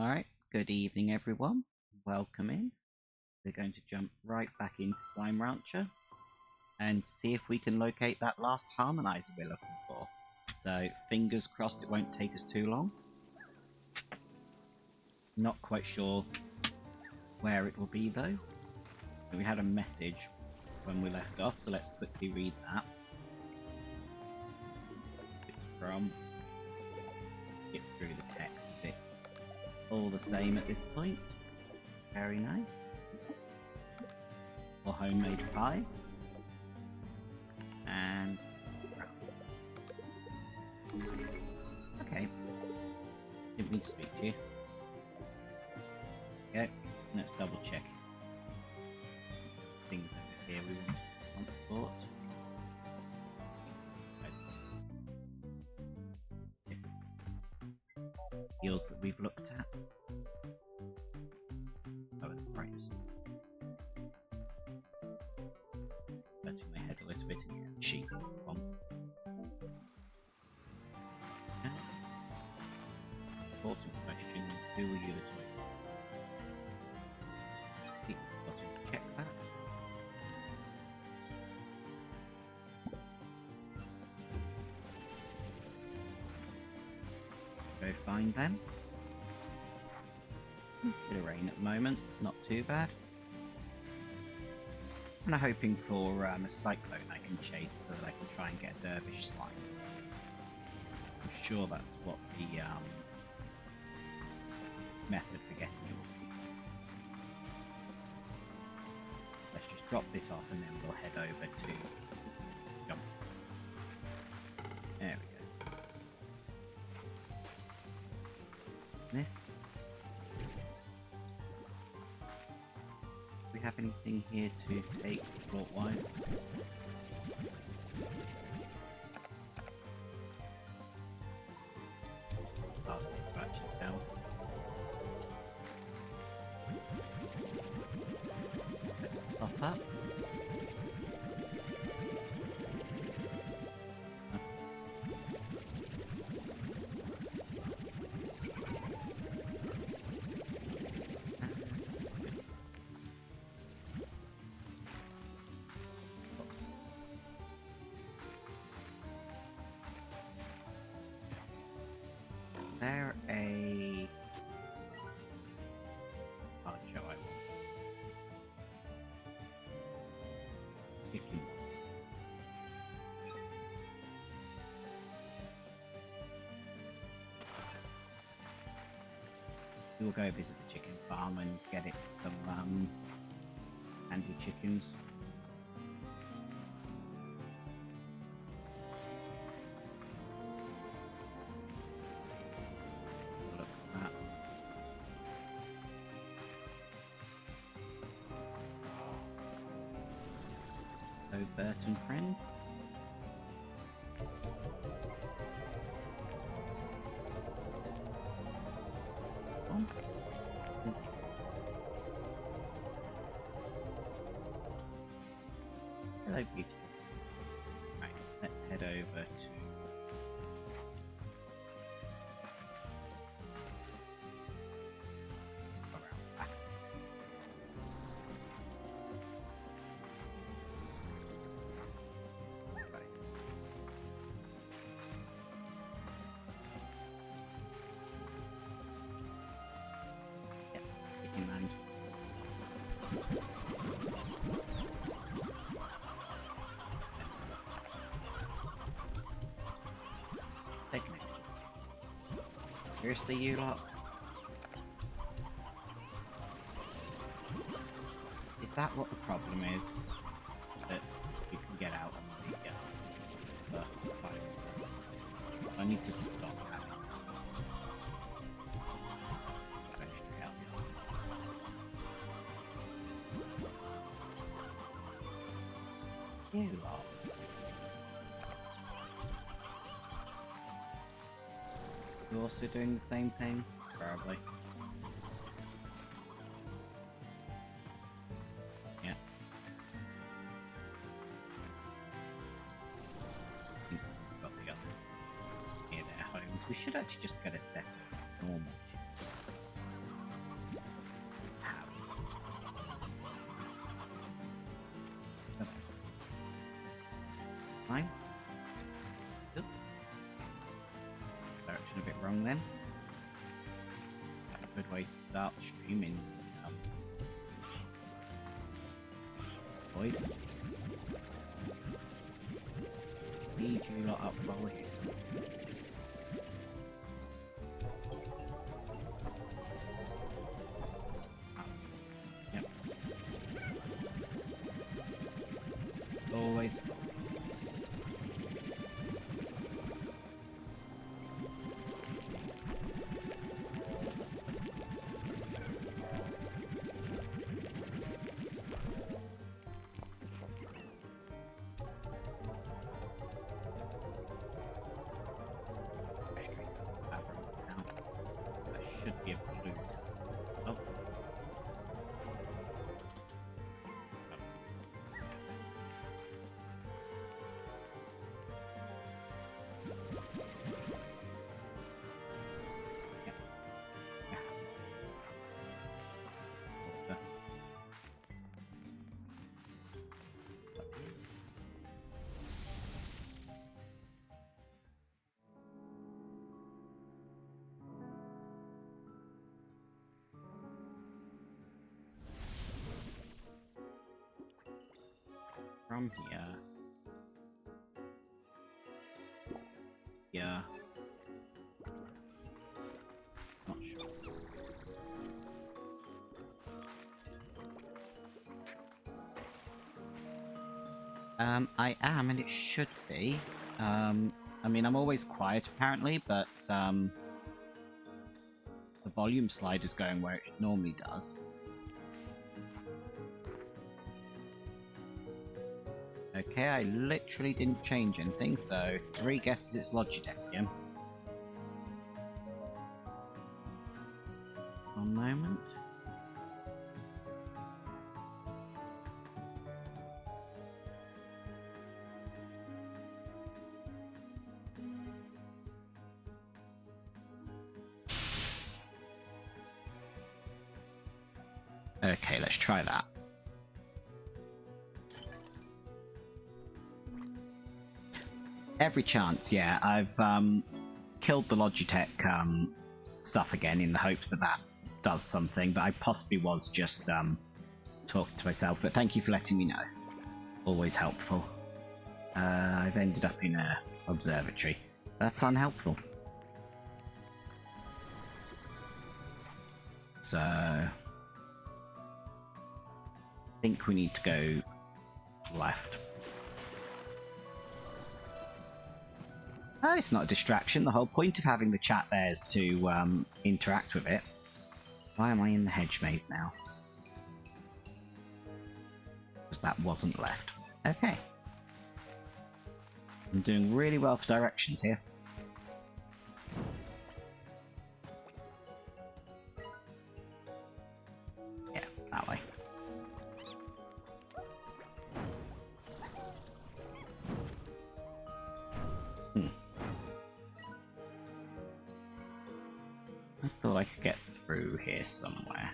Alright, good evening everyone. Welcome in. We're going to jump right back into Slime Rancher and see if we can locate that last harmoniser we're looking for. So, fingers crossed it won't take us too long. Not quite sure where it will be though. We had a message when we left off, so let's quickly read that. It's from... Get through the text a bit. All the same at this point. Very nice. Or homemade pie. And... Okay. Didn't mean to speak to you. Okay, let's double check. Things over here we want to transport. Yes. Deals that we've looked at. Oh, the frames. Touching my head a little bit and yeah, sheep is the one. Okay. Important question, who are you the toy? Got to check that. Go find them. Bit of rain at the moment, not too bad. And I'm hoping for a cyclone I can chase so that I can try and get dervish slime. I'm sure that's what the method for getting it will be. Let's just drop this off and then we'll head over to jump. There we go. This. Do we have anything here to take plot-wise? Past the ratchet down. Let's top up. There a hard show I want. Chicken. We'll go visit the chicken farm and get it some handy chickens. Bert and friends. Oh. Hello, beauty. Right, let's head over to land. Take me. Seriously, you lot? Is that what the problem is? That you can get out on the fire? I need to stop having extra help. You lot. You're also doing the same thing? Probably. Yeah. I think we've got the other near their homes. We should actually just get a set of normal chickens. direction a bit wrong then. A good way to start streaming. Void. Need you lot up while we're here. Yep. Always. Should be able to do. Oh. Yeah. Yeah. From here. Yeah. Not sure. I am, and it should be. I mean, I'm always quiet apparently, but the volume slide is going where it normally does. Okay, I literally didn't change anything, so 3 guesses it's Logitech again. One moment. Okay, let's try that. Every chance, yeah. I've killed the Logitech stuff again in the hopes that that does something, but I possibly was just talking to myself. But thank you for letting me know. Always helpful. I've ended up in a observatory. That's unhelpful. So I think we need to go left. Oh, it's not a distraction. The whole point of having the chat there is to interact with it. Why am I in the hedge maze now? Because that wasn't left. Okay. I'm doing really well for directions here. Yeah, that way. I thought I could get through here somewhere.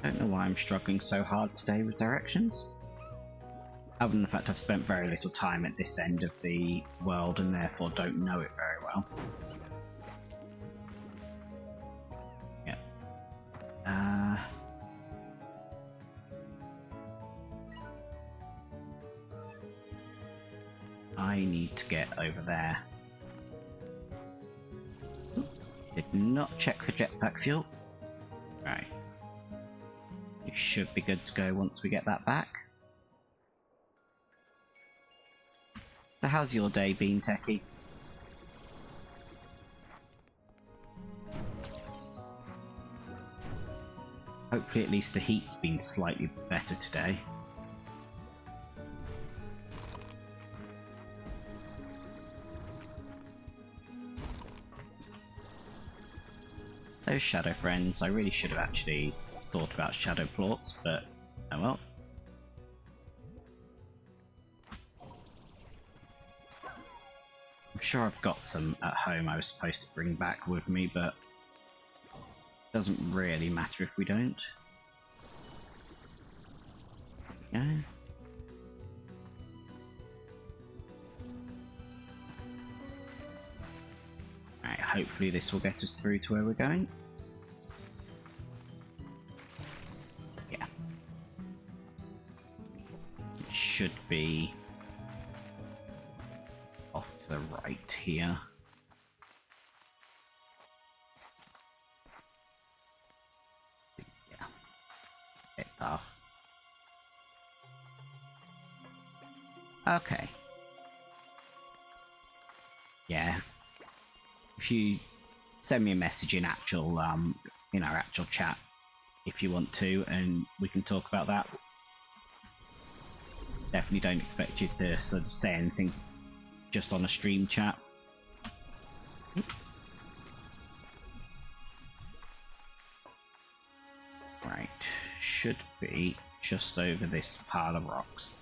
Don't know why I'm struggling so hard today with directions. Other than the fact I've spent very little time at this end of the world and therefore don't know it very well. Yeah. I need to get over there. Did not check for jetpack fuel. Right. We should be good to go once we get that back. So how's your day been, Techie? Hopefully at least the heat's been slightly better today. Those shadow friends, I really should have actually thought about shadow plots, but oh well. I'm sure I've got some at home I was supposed to bring back with me, but it doesn't really matter if we don't. Yeah. hopefully this will get us through to where we're going. Yeah. It should be off to the right here. Yeah. Bit off. Okay. Yeah. If you send me a message in actual, in our actual chat, if you want to, and we can talk about that. Definitely don't expect you to sort of say anything just on a stream chat. Right, should be just over this pile of rocks.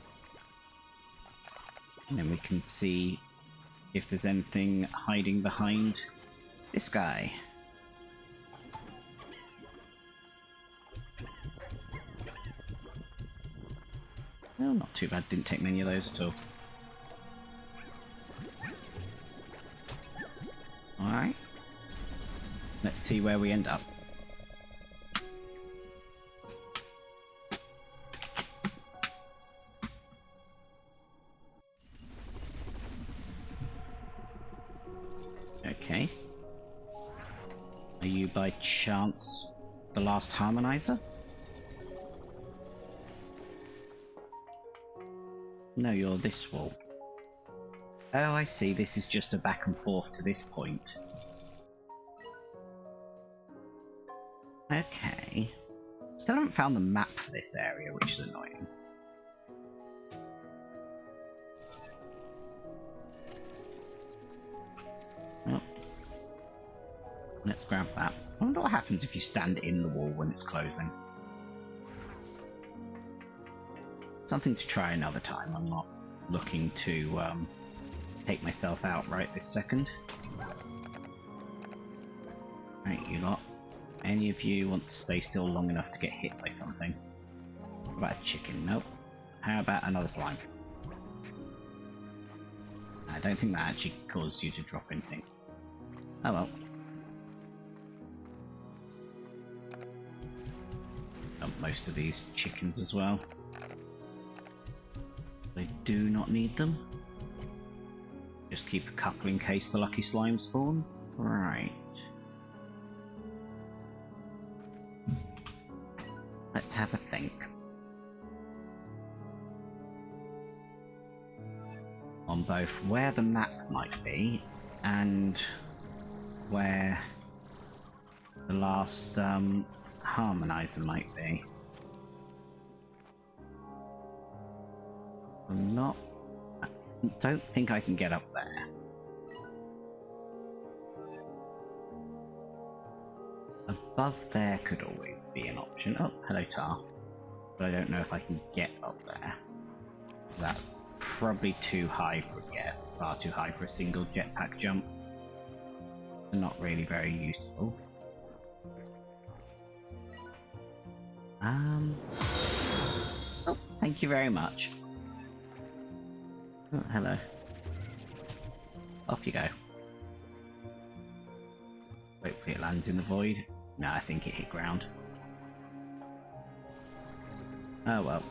And then we can see if there's anything hiding behind this guy. Oh, not too bad. Didn't take many of those at all. Alright. Let's see where we end up. Okay. Are you by chance the last harmoniser? No, you're this wall. Oh, I see. This is just a back and forth to this point. Okay. Still haven't found the map for this area, which is annoying. Well, let's grab that. I wonder what happens if you stand in the wall when it's closing. Something to try another time. I'm not looking to take myself out right this second. Right, you lot. Any of you want to stay still long enough to get hit by something? What about a chicken? Nope. How about another slime? I don't think that actually causes you to drop anything. Oh well. Dump most of these chickens as well. They do not need them. Just keep a couple in case the lucky slime spawns. Right. Let's have a think. On both where the map might be and where the last harmoniser might be. I don't think I can get up there. Above there could always be an option. Oh, hello Tar. But I don't know if I can get up there. That's probably too high for, yeah, far too high for a single jetpack jump. Not really very useful. Oh, thank you very much. Oh, hello. Off you go. Hopefully it lands in the void. No, I think it hit ground. Oh well.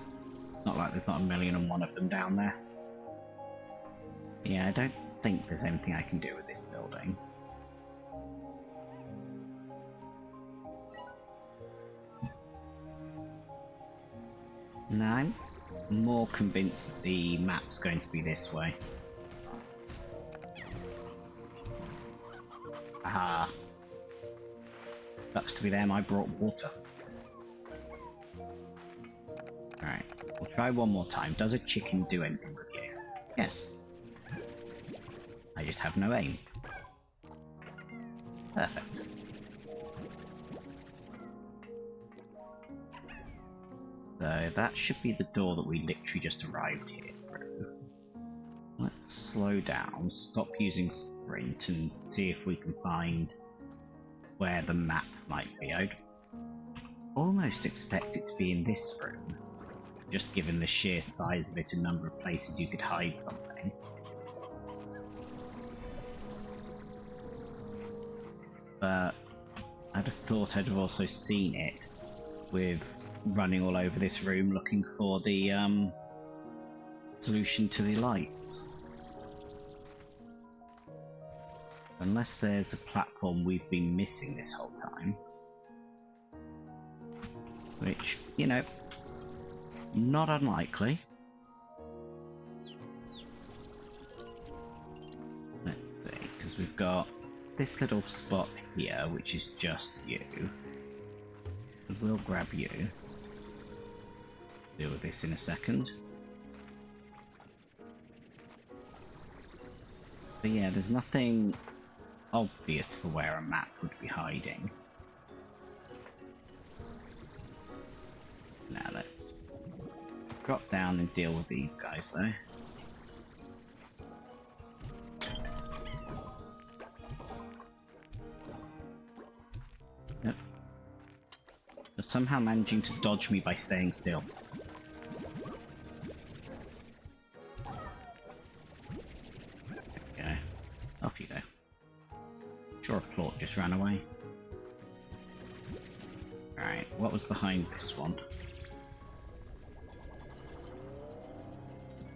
Not like there's not a million and one of them down there. Yeah, I don't think there's anything I can do with this building. No, I'm more convinced that the map's going to be this way. Aha. Sucks to be them, I brought water. Alright, we'll try one more time. Does a chicken do anything with you? Yes. I just have no aim. Perfect. So that should be the door that we literally just arrived here through. Let's slow down, stop using sprint, and see if we can find where the map might be. I'd almost expect it to be in this room, just given the sheer size of it and number of places you could hide something. but I'd have thought I'd have also seen it with running all over this room looking for the solution to the lights. Unless there's a platform we've been missing this whole time. Which, you know, not unlikely. Let's see, because we've got this little spot here, which is just you. We'll grab you. Deal with this in a second. But yeah, there's nothing obvious for where a map would be hiding. Now let's drop down and deal with these guys though. Yep. They're somehow managing to dodge me by staying still. Okay, off you go. Sure, a plort just ran away. Alright, what was behind this one?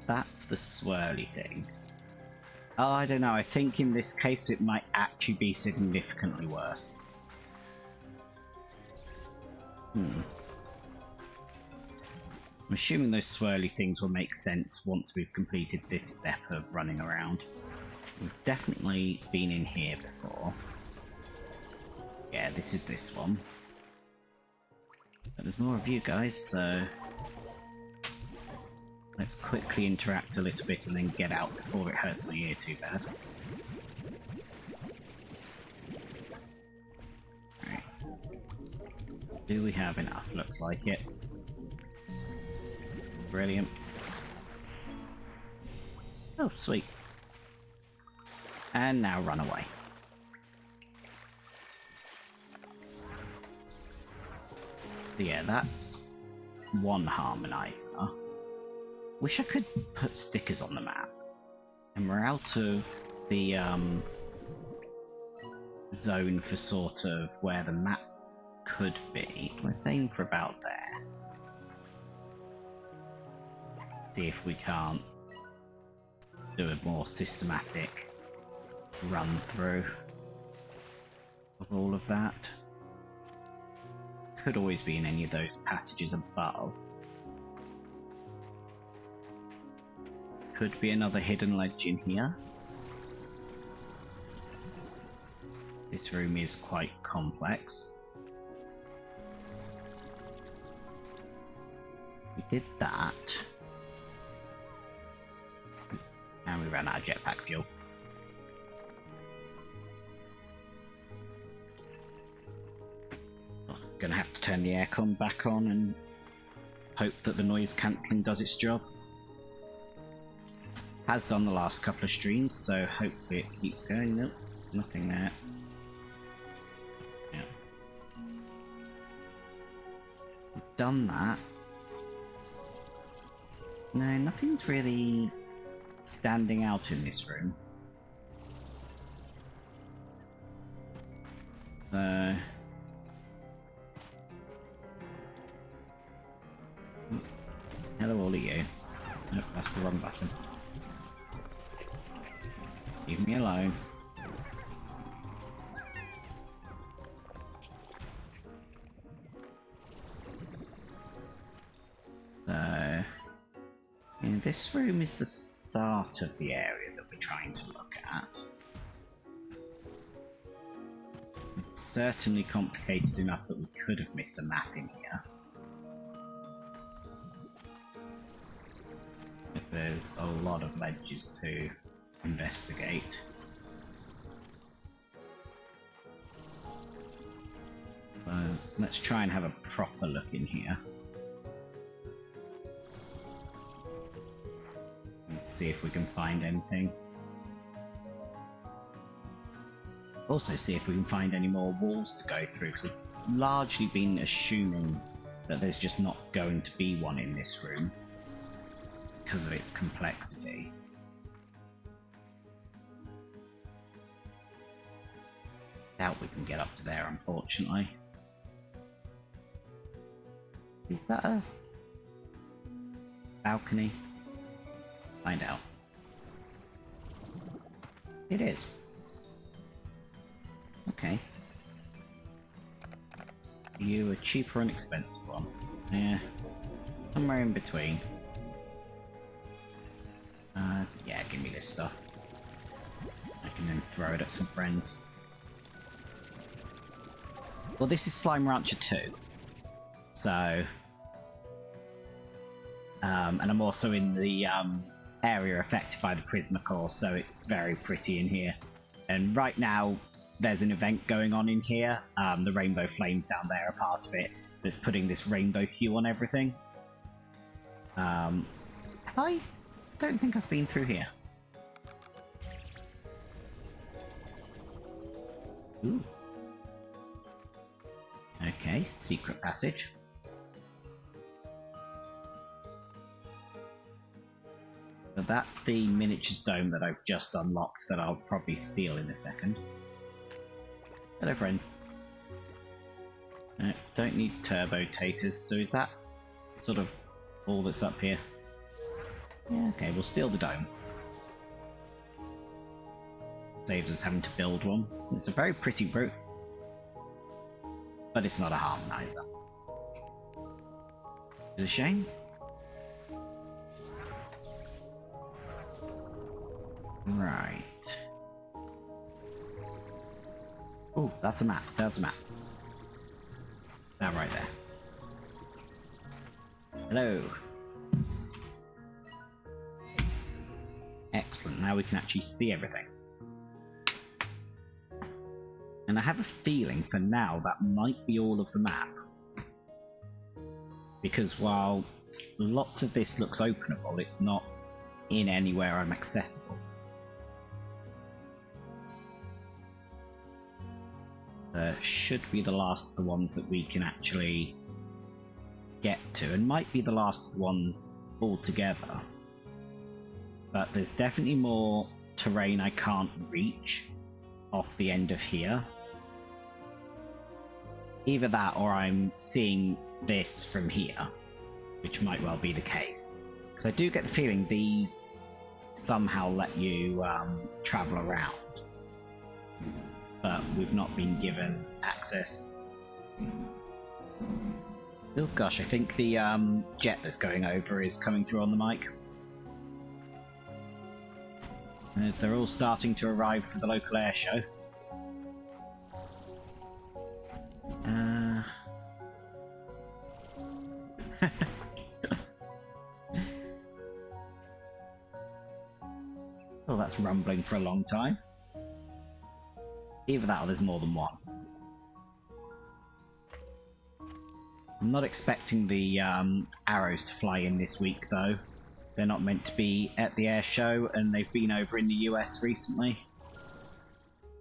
That's the swirly thing. Oh, I don't know. I think in this case it might actually be significantly worse. I'm assuming those swirly things will make sense once we've completed this step of running around. We've definitely been in here before. Yeah, this is this one. But there's more of you guys, so let's quickly interact a little bit and then get out before it hurts my ear too bad. Alright. Do we have enough? Looks like it. Brilliant. Oh, sweet. And now run away. Yeah, that's one harmoniser. Wish I could put stickers on the map. And we're out of the zone for sort of where the map could be. Let's aim for about there. See if we can't do a more systematic run through of all of that. Could always be in any of those passages above. Could be another hidden ledge in here. This room is quite complex. We did that. And we ran out of jetpack fuel. Oh, gonna have to turn the aircon back on and hope that the noise cancelling does its job. Has done the last couple of streams, so hopefully it keeps going. Nope, nothing there. Yeah. We've done that. No, nothing's really standing out in this room. So... hello all of you. Nope, that's the wrong button. Leave me alone. So, this room is the start of the area that we're trying to look at. It's certainly complicated enough that we could have missed a map in here. If there's a lot of ledges to investigate. Let's try and have a proper look in here. Let's see if we can find anything. Also see if we can find any more walls to go through, because it's largely been assuming that there's just not going to be one in this room because of its complexity. doubt we can get up to there, unfortunately. Is that a balcony? Find out. It is. Okay. Are you a cheap or an expensive one? Yeah. Somewhere in between. Yeah, give me this stuff. I can then throw it at some friends. Well, this is Slime Rancher 2. So... and I'm also in the area affected by the prismacore, so it's very pretty in here. And right now, there's an event going on in here. The rainbow flames down there are part of it. That's putting this rainbow hue on everything. I don't think I've been through here. Ooh. Okay, secret passage. So that's the miniatures dome that I've just unlocked that I'll probably steal in a second. Hello, friends. Don't need turbo taters, so is that sort of all that's up here? Yeah, okay, we'll steal the dome. Saves us having to build one. It's a very pretty brute. But it's not a harmoniser. It's a shame. Right. Oh, that's a map. That's a map. That right there. Hello. Excellent. Now we can actually see everything. And I have a feeling for now that might be all of the map. Because while lots of this looks openable, it's not in anywhere I'm accessible. Should be the last of the ones that we can actually get to, and might be the last of the ones altogether. But there's definitely more terrain I can't reach off the end of here. Either that, or I'm seeing this from here, which might well be the case. Because I do get the feeling these somehow let you travel around. But we've not been given access. Oh gosh, I think the jet that's going over is coming through on the mic. They're all starting to arrive for the local air show. Oh, that's rumbling for a long time. Either that or there's more than one. I'm not expecting the arrows to fly in this week, though. They're not meant to be at the air show, and they've been over in the US recently.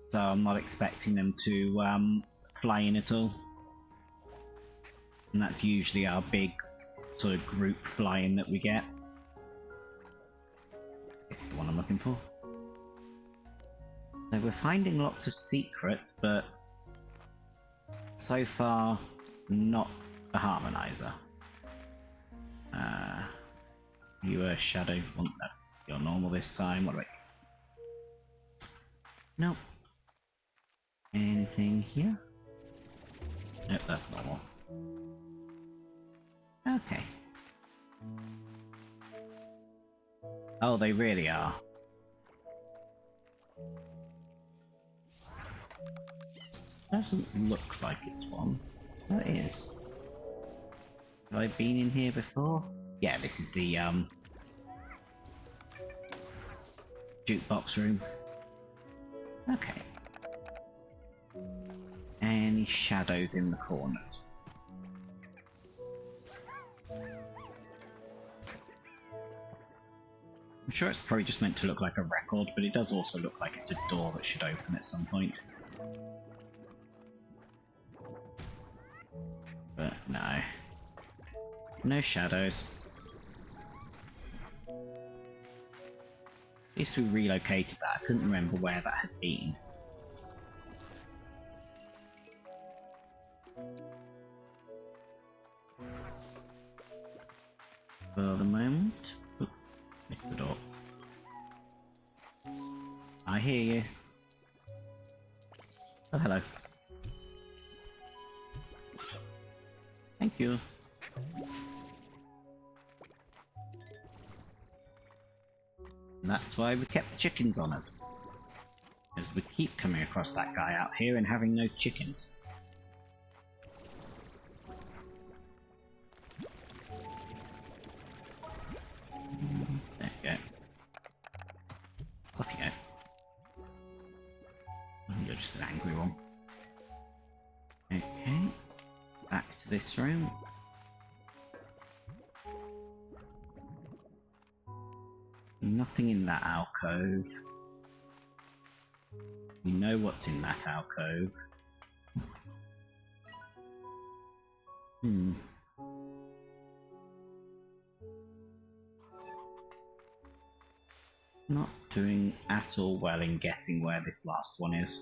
So I'm not expecting them to fly in at all. And that's usually our big sort of group fly-in that we get. It's the one I'm looking for. So we're finding lots of secrets, but so far, not a harmoniser. You a shadow? No, you're normal this time. What about you? Nope. Anything here? Nope, that's normal. Okay. Oh, they really are. Doesn't look like it's one. Oh, it is. Have I been in here before? Yeah, this is the jukebox room. Okay. Any shadows in the corners? I'm sure it's probably just meant to look like a record, but it does also look like it's a door that should open at some point. But no. No shadows. At least we relocated that. I couldn't remember where that had been. For the moment... Oop, missed the door. I hear you. Oh, hello. Thank you. And that's why we kept the chickens on us. Because we keep coming across that guy out here and having no chickens. There you go. Off you go. You're just an angry one. Okay. Back to this room. Nothing in that alcove. We know what's in that alcove. Not doing at all well in guessing where this last one is.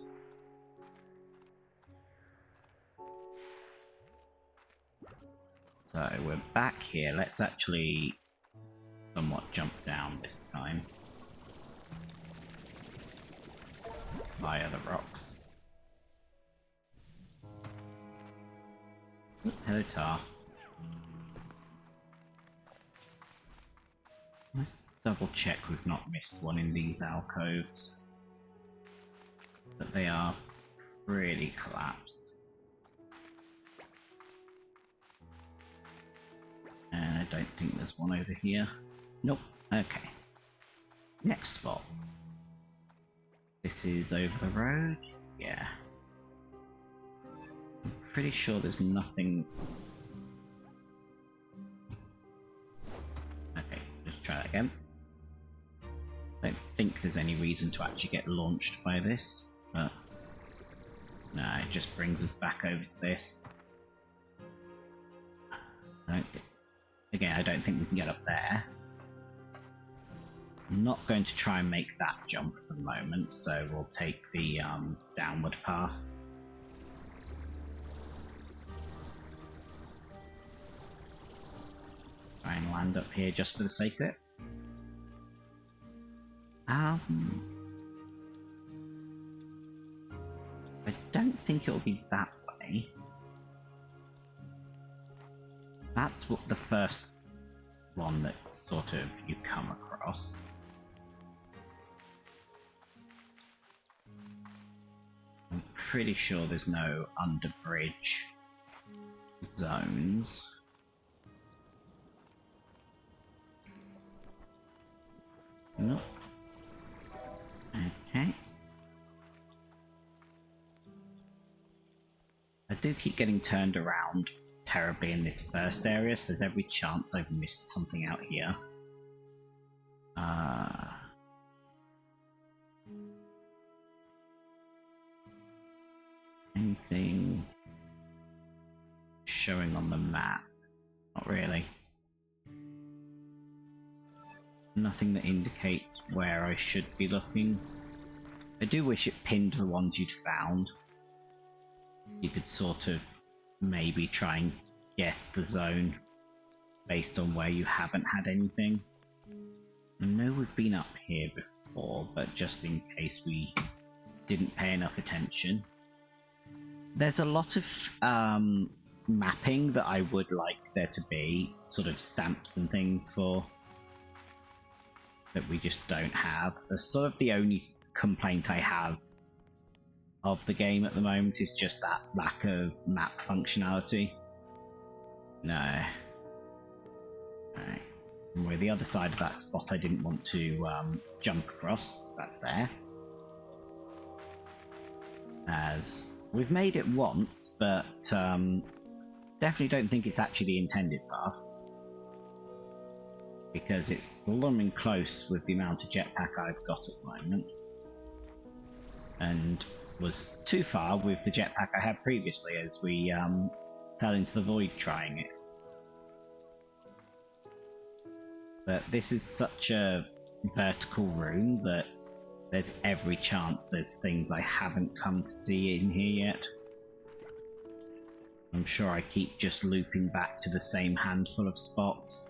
So we're back here. Let's actually somewhat jump down this time. Via the rocks. Hello, Tar. Let's double check we've not missed one in these alcoves. But they are pretty collapsed. And I don't think there's one over here. Nope. Okay. Next spot. This is over the road? Yeah. I'm pretty sure there's nothing... Okay, let's try that again. I don't think there's any reason to actually get launched by this, but... No, it just brings us back over to this. Again, I don't think we can get up there. I'm not going to try and make that jump for the moment, so we'll take the downward path. Try and land up here just for the sake of it. I don't think it'll be that way. That's what the first one that sort of you come across. I'm pretty sure there's no under-bridge zones. Nope. Okay. I do keep getting turned around terribly in this first area, so there's every chance I've missed something out here. Anything showing on the map? Not really. Nothing that indicates where I should be looking. I do wish it pinned the ones you'd found. You could sort of maybe try and guess the zone based on where you haven't had anything. I know we've been up here before, but just in case we didn't pay enough attention. There's a lot of mapping that I would like there to be, sort of stamps and things for, that we just don't have. That's sort of the only complaint I have of the game at the moment, is just that lack of map functionality. No. Alright. Anyway, the other side of that spot I didn't want to jump across, so that's there. As we've made it once, but definitely don't think it's actually the intended path. Because it's blooming close with the amount of jetpack I've got at the moment. And was too far with the jetpack I had previously, as we fell into the void trying it. But this is such a vertical room that there's every chance there's things I haven't come to see in here yet. I'm sure I keep just looping back to the same handful of spots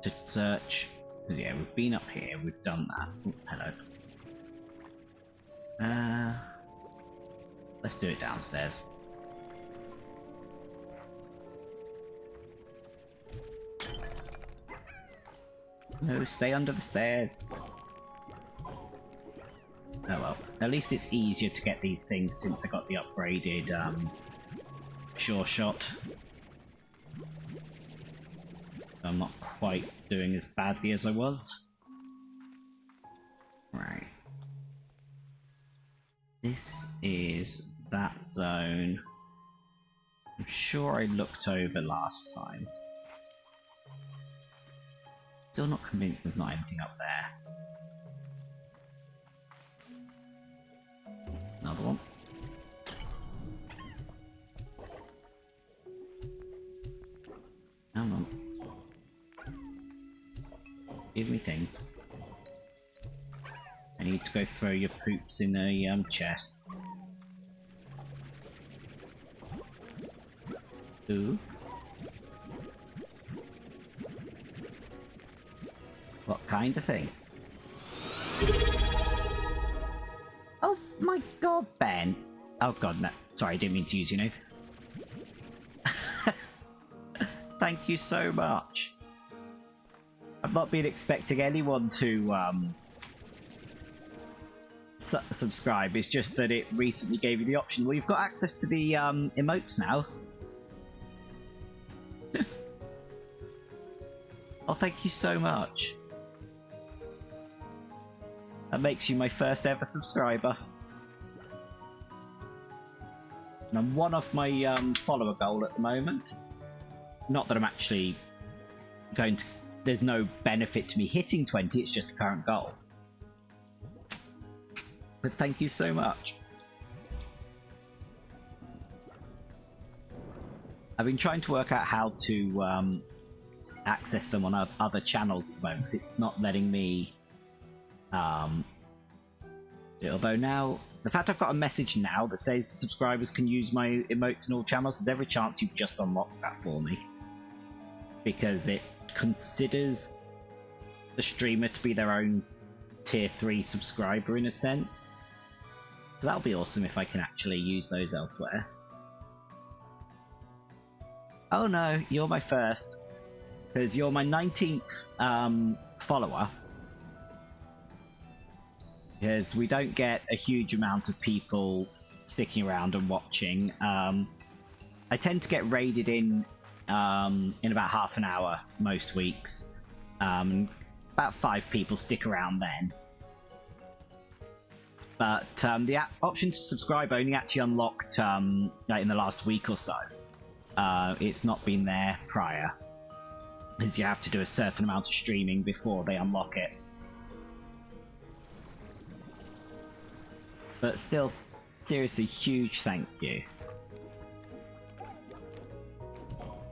to search. Yeah, we've been up here, we've done that. Ooh, hello. Let's do it downstairs. No, stay under the stairs. Oh well, at least it's easier to get these things since I got the upgraded sure shot. I'm not quite doing as badly as I was. Right. This is that zone. I'm sure I looked over last time. Still not convinced there's not anything up there. Another one. Come on. Give me things. I need to go throw your poops in a chest. Ooh. What kind of thing? Oh my god, Ben! Oh god, no. Sorry, I didn't mean to use your name. Thank you so much. I've not been expecting anyone to subscribe. It's just that it recently gave you the option. Well, you've got access to the emotes now. Oh, thank you so much. That makes you my first ever subscriber. And I'm one off my follower goal at the moment. Not that I'm actually going to... There's no benefit to me hitting 20, it's just a current goal. But thank you so much. I've been trying to work out how to access them on other channels at the moment, because it's not letting me... although now... The fact I've got a message now that says subscribers can use my emotes in all channels, there's every chance you've just unlocked that for me. Because it considers the streamer to be their own tier 3 subscriber in a sense. So that'll be awesome if I can actually use those elsewhere. Oh no, you're my first. Because you're my 19th follower. Because we don't get a huge amount of people sticking around and watching. I tend to get raided in about half an hour most weeks. About 5 people stick around then. But the option to subscribe only actually unlocked like in the last week or so. It's not been there prior. Because you have to do a certain amount of streaming before they unlock it. But still, seriously, huge thank you.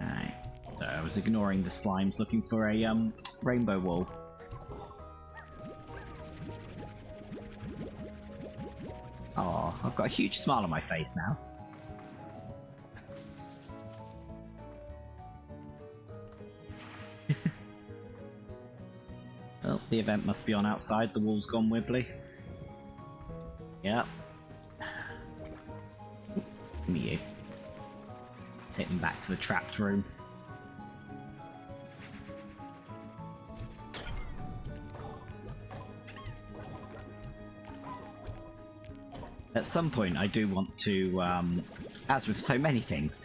Alright, so I was ignoring the slimes looking for a rainbow wall. Oh, I've got a huge smile on my face now. Well, the event must be on outside, the wall's gone wibbly. Yep. Give me you. Take them back to the trapped room. At some point, I do want to, as with so many things,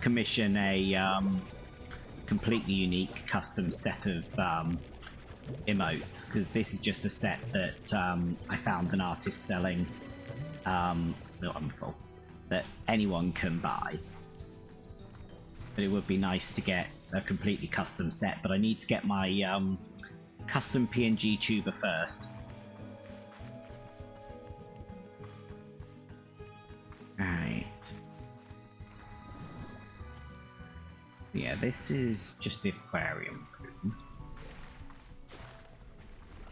commission a completely unique custom set of emotes, because this is just a set that I found an artist selling that anyone can buy. But it would be nice to get a completely custom set, but I need to get my custom PNG tuber first. Right. Yeah, this is just the aquarium room.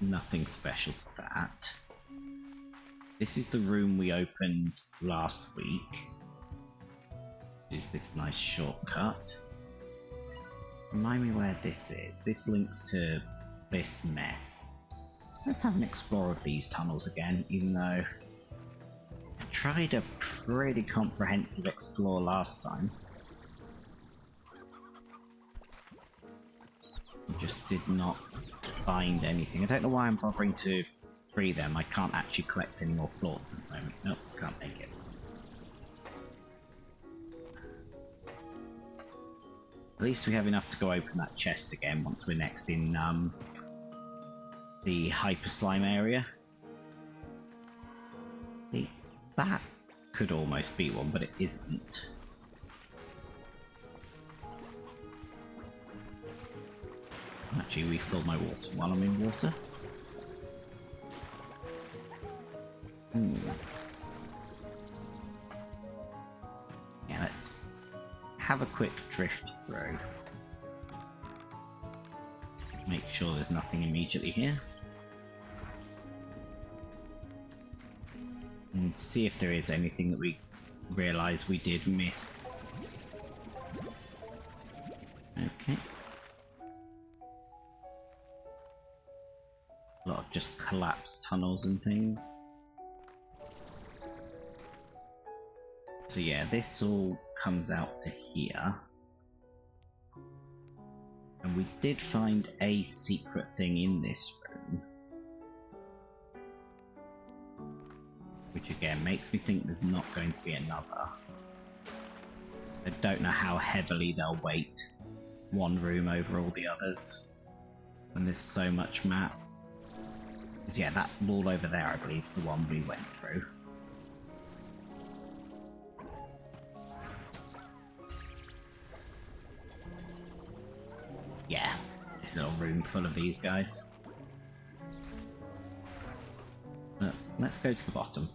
Nothing special to that. This is the room we opened last week. Use this nice shortcut. Remind me where this is. This links to this mess. Let's have an explore of these tunnels again, even though I tried a pretty comprehensive explore last time. I just did not find anything. I don't know why I'm bothering to free them. I can't actually collect any more plorts at the moment. Nope, can't make it. At least we have enough to go open that chest again once we're next in the hyper slime area. I think that could almost be one, but it isn't. Actually, refill my water while I'm in water. Yeah, let's have a quick drift through. Make sure there's nothing immediately here. And see if there is anything that we realise we did miss. Okay. A lot of just collapsed tunnels and things. So yeah, this all comes out to here. And we did find a secret thing in this room. Which again makes me think there's not going to be another. I don't know how heavily they'll weight one room over all the others when there's so much map. Because yeah, that wall over there I believe is the one we went through. Yeah, this little room full of these guys. But let's go to the bottom.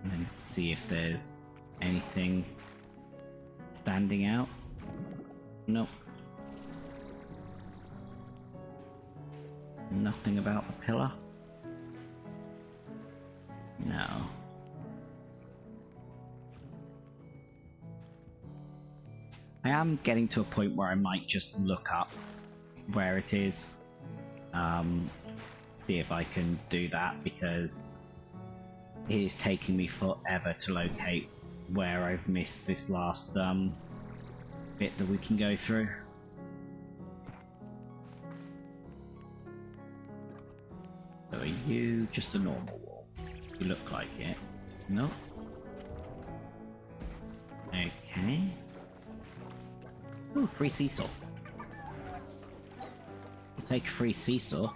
And see if there's anything standing out. Nope. Nothing about the pillar. No. I am getting to a point where I might just look up where it is. See if I can do that, because it is taking me forever to locate where I've missed this last bit that we can go through. So are you just a normal wall? You look like it. No? Okay. Ooh, free seesaw. We'll take a free seesaw.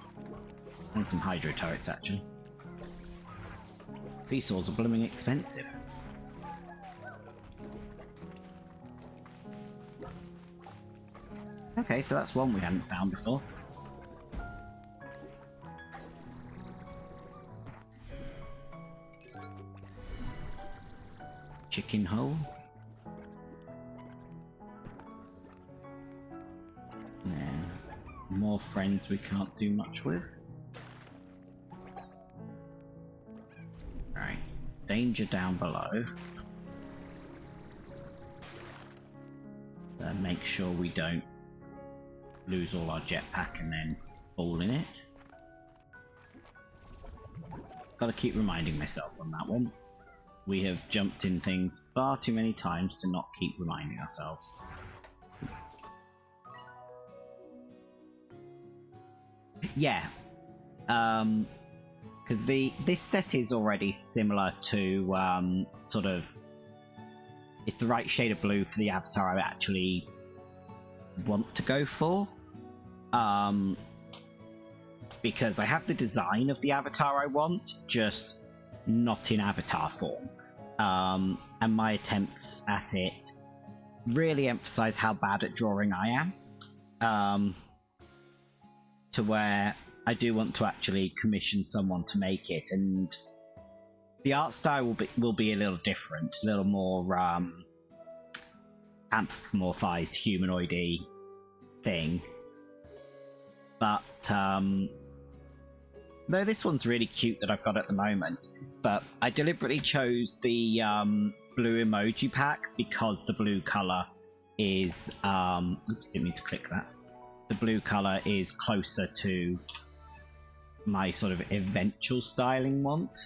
And some hydro turrets, actually. Seesaws are blooming expensive. Okay, so that's one we hadn't found before. Chicken hole. Yeah. More friends we can't do much with. Alright. Danger down below. Make sure we don't lose all our jetpack and then fall in it. Gotta keep reminding myself on that one. We have jumped in things far too many times to not keep reminding ourselves. Yeah. Because this set is already similar to sort of, it's the right shade of blue for the avatar I actually want to go for. Because I have the design of the avatar I want, just not in avatar form. And my attempts at it really emphasize how bad at drawing I am. To where I do want to actually commission someone to make it, and the art style will be a little different, a little more anthropomorphized, humanoid-y thing. But Though this one's really cute that I've got at the moment, but I deliberately chose the blue emoji pack because the blue colour is... oops, didn't mean to click that. The blue colour is closer to my sort of eventual styling want.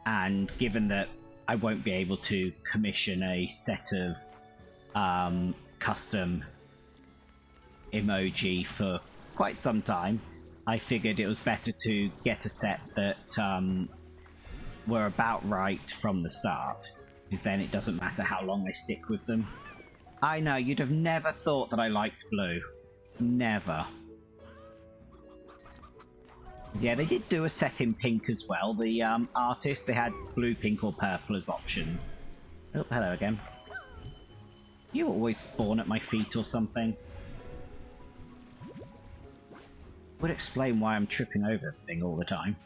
And given that I won't be able to commission a set of custom emoji for quite some time, I figured it was better to get a set that were about right from the start, because then it doesn't matter how long I stick with them. I know, you'd have never thought that I liked blue. Never. Yeah, they did do a set in pink as well. The artist, they had blue, pink, or purple as options. Oh, hello again. You always spawn at my feet or something. Would explain why I'm tripping over the thing all the time.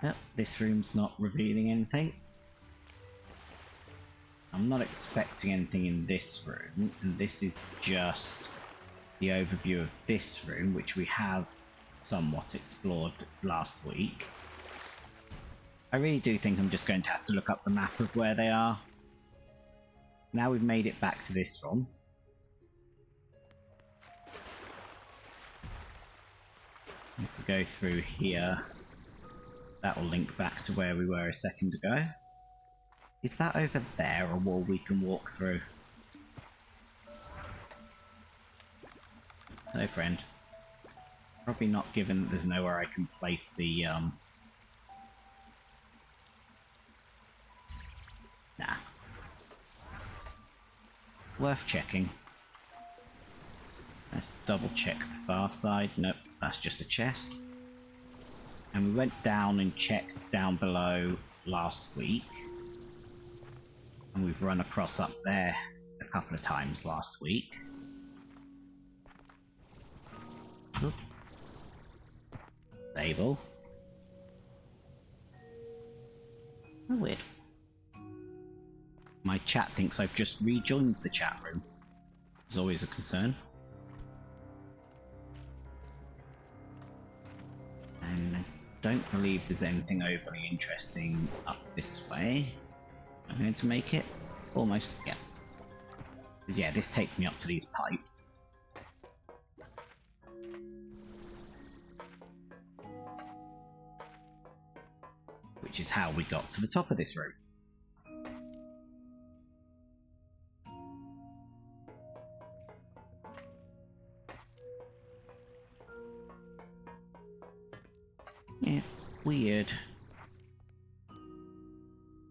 Well, this room's not revealing anything. I'm not expecting anything in this room, and this is just the overview of this room, which we have somewhat explored last week. I really do think I'm just going to have to look up the map of where they are. Now we've made it back to this room. If we go through here, that will link back to where we were a second ago. Is that over there a wall we can walk through? Hello, friend. Probably not, given that there's nowhere I can place the, Nah. Worth checking. Let's double check the far side. Nope, that's just a chest. And we went down and checked down below last week. And we've run across up there a couple of times last week. Oop. Stable. Oh, weird. My chat thinks I've just rejoined the chat room. It's always a concern. And I don't believe there's anything overly interesting up this way. I'm going to make it almost, yeah. Because yeah, this takes me up to these pipes. Which is how we got to the top of this room. Yeah, weird.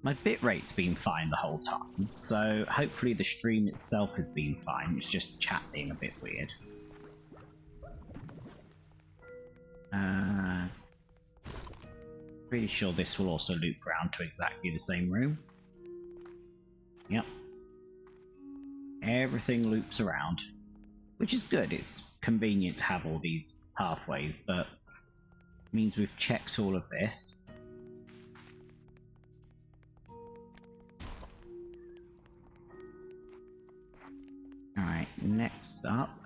My bitrate's been fine the whole time, so hopefully the stream itself has been fine. It's just chat being a bit weird. Pretty sure this will also loop round to exactly the same room. Yep. Everything loops around, which is good. It's convenient to have all these pathways, but means we've checked all of this. Alright, next up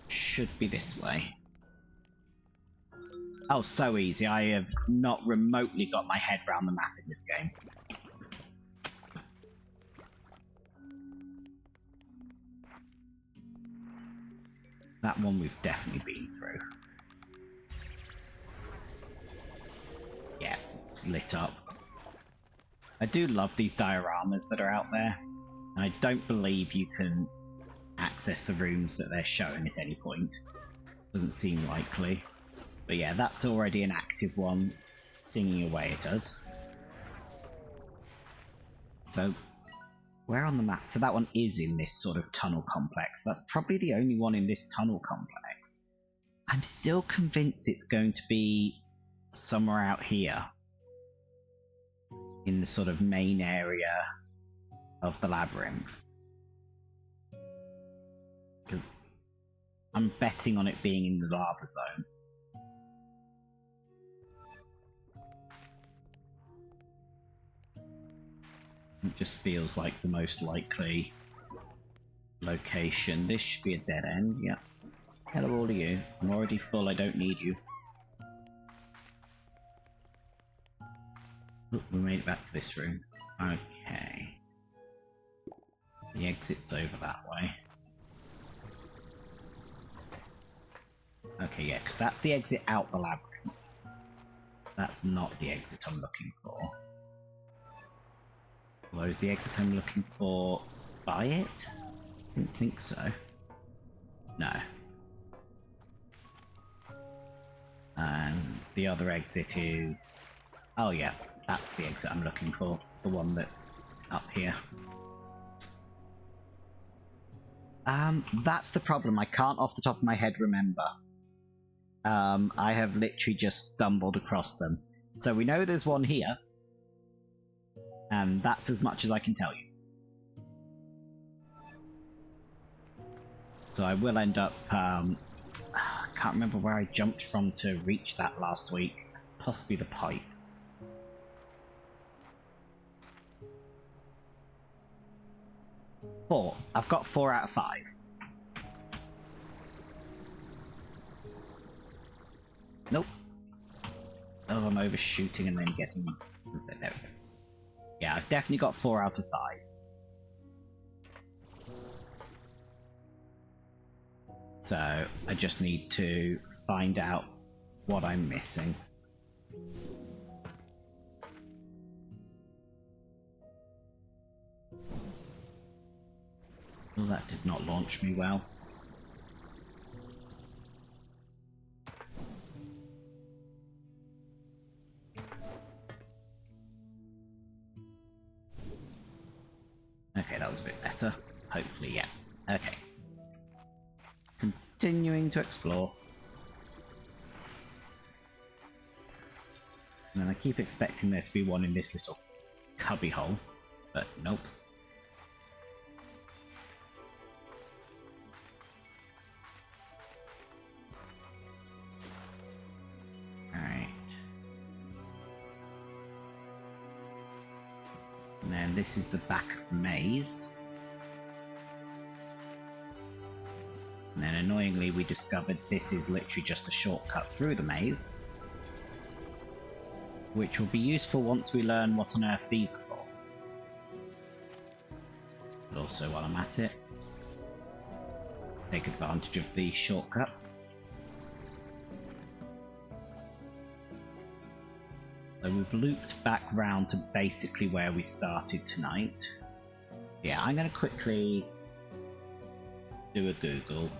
should be this way. Oh, so easy. I have not remotely got my head around the map in this game. That one we've definitely been through. Yeah, it's lit up. I do love these dioramas that are out there. I don't believe you can access the rooms that they're showing at any point. Doesn't seem likely. But yeah, that's already an active one, singing away at us. So, where on the map? So that one is in this sort of tunnel complex. That's probably the only one in this tunnel complex. I'm still convinced it's going to be somewhere out here. In the sort of main area of the labyrinth. Because I'm betting on it being in the lava zone. It just feels like the most likely location. This should be a dead end, yeah. Hello all of you. I'm already full, I don't need you. Look, we made it back to this room. Okay. The exit's over that way. Okay, yeah, because that's the exit out the labyrinth. That's not the exit I'm looking for. Although, is the exit I'm looking for by it? I didn't think so. No. And the other exit is... Oh yeah, that's the exit I'm looking for. The one that's up here. That's the problem. I can't off the top of my head remember. I have literally just stumbled across them. So we know there's one here. And that's as much as I can tell you. So I will end up... I can't remember where I jumped from to reach that last week. Possibly the pipe. Four. I've got 4 out of 5. Nope. Oh, I'm overshooting and then getting... There we go. Yeah, I've definitely got 4 out of 5. So, I just need to find out what I'm missing. Well, that did not launch me well. Okay, that was a bit better. Hopefully, yeah. Okay. Continuing to explore. And I keep expecting there to be one in this little cubby hole, but nope. Alright. And then this is the back of the maze. And then annoyingly we discovered this is literally just a shortcut through the maze. Which will be useful once we learn what on earth these are for. But also while I'm at it, take advantage of the shortcut. So we've looped back round to basically where we started tonight. Yeah, I'm going to quickly do a Google.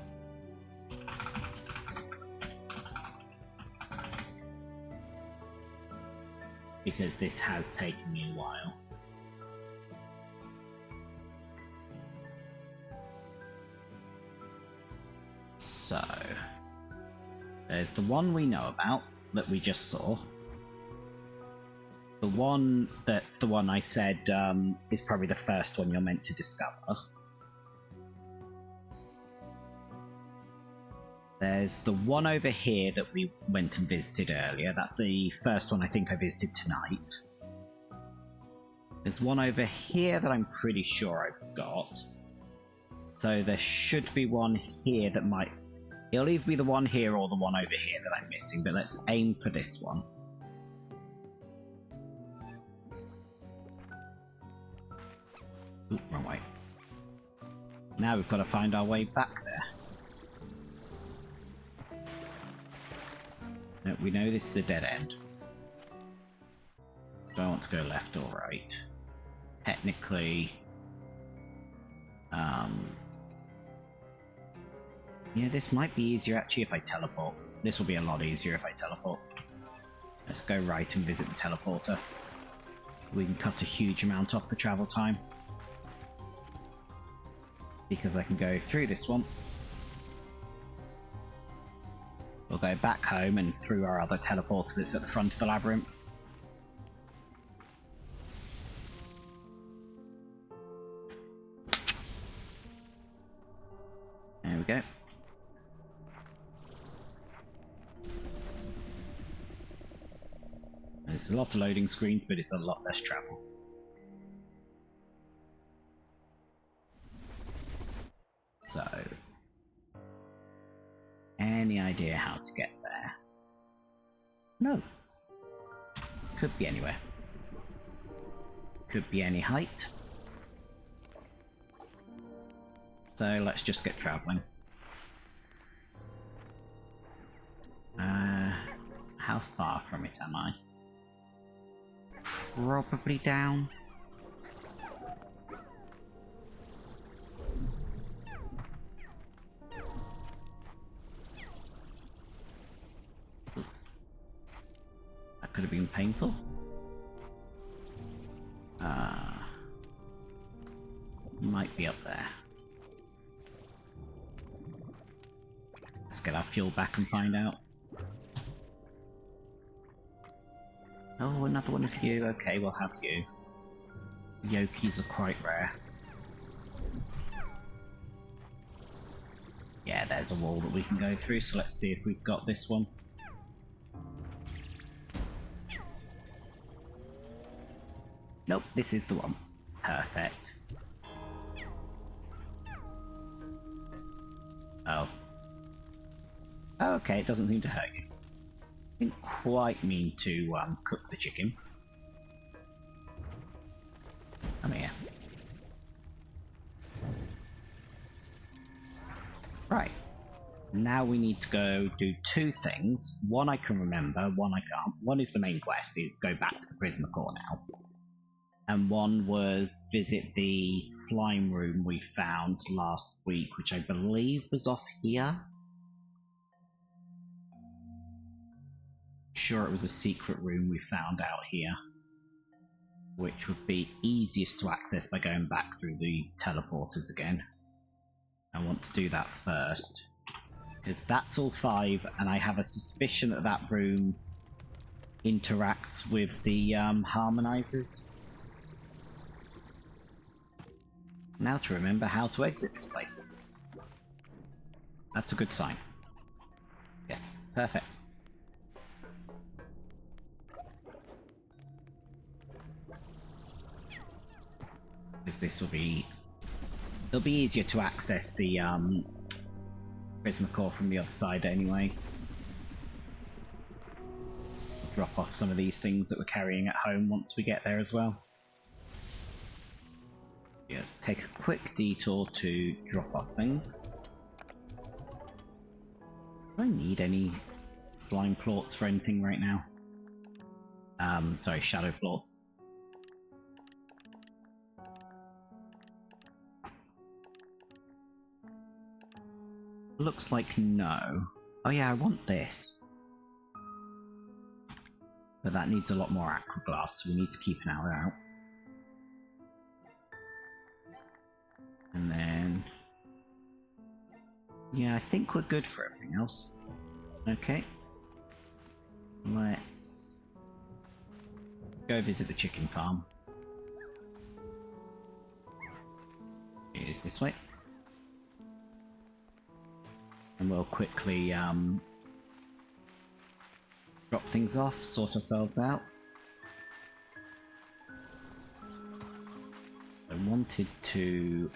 Because this has taken me a while. So, there's the one we know about, that we just saw. The one that's the one I said is probably the first one you're meant to discover. There's the one over here that we went and visited earlier. That's the first one I think I visited tonight. There's one over here that I'm pretty sure I've got. So there should be one here that might... It'll either be the one here or the one over here that I'm missing, but let's aim for this one. Oop, wrong way. Now we've got to find our way back there. No, we know this is a dead end. Do I want to go left or right? Technically... Yeah, this might be easier actually if I teleport. This will be a lot easier if I teleport. Let's go right and visit the teleporter. We can cut a huge amount off the travel time. Because I can go through this one. We'll go back home and through our other teleporter that's at the front of the labyrinth. There we go. There's a lot of loading screens, but it's a lot less travel. So, any idea how to get there? No. Could be anywhere. Could be any height. So let's just get travelling. How far from it am I? Probably down. That could have been painful. Might be up there. Let's get our fuel back and find out. Oh, another one of you. Okay, we'll have you. Yokis are quite rare. Yeah, there's a wall that we can go through, so let's see if we've got this one. Nope, this is the one. Perfect. Oh. Okay, it doesn't seem to hurt you. Didn't quite mean to cook the chicken. Come here. Right. Now we need to go do two things. One I can remember, one I can't. One is the main quest, is go back to the prismacore now. And one was visit the slime room we found last week, which I believe was off here. Sure, it was a secret room we found out here, which would be easiest to access by going back through the teleporters again. I want to do that first, because that's all 5, and I have a suspicion that that room interacts with the harmonizers. Now to remember how to exit this place. That's a good sign. Yes, perfect. Because this will be... it'll be easier to access the prismacore from the other side anyway. Drop off some of these things that we're carrying at home once we get there as well. Yes, take a quick detour to drop off things. Do I need any slime plorts for anything right now? Sorry, shadow plorts. Looks like no. Oh yeah, I want this. But that needs a lot more aqua glass, so we need to keep an eye out. And then... yeah, I think we're good for everything else. Okay. Let's go visit the chicken farm. It is this way. And we'll quickly drop things off, sort ourselves out. I wanted to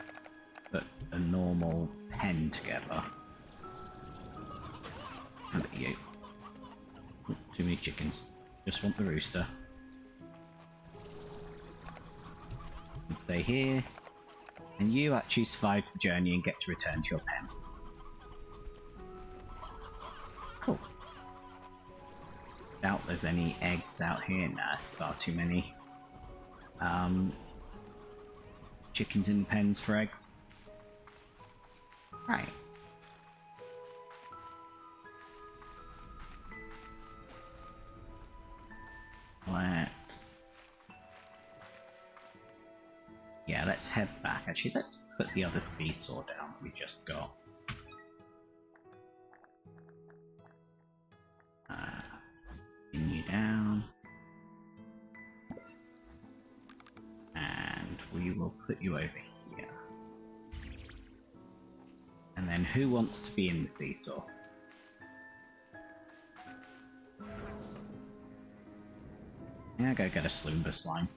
put a normal pen together. Look at you. Ooh, too many chickens. Just want the rooster. And stay here. And you actually survive the journey and get to return to your pen. Cool. Doubt there's any eggs out here. Nah, it's far too many. Chickens in the pens for eggs. Right. Let's head back. Actually, let's put the other seesaw down we just got. Pin you down. And we will put you over here. And then who wants to be in the seesaw? Yeah, go get a Sloomber slime.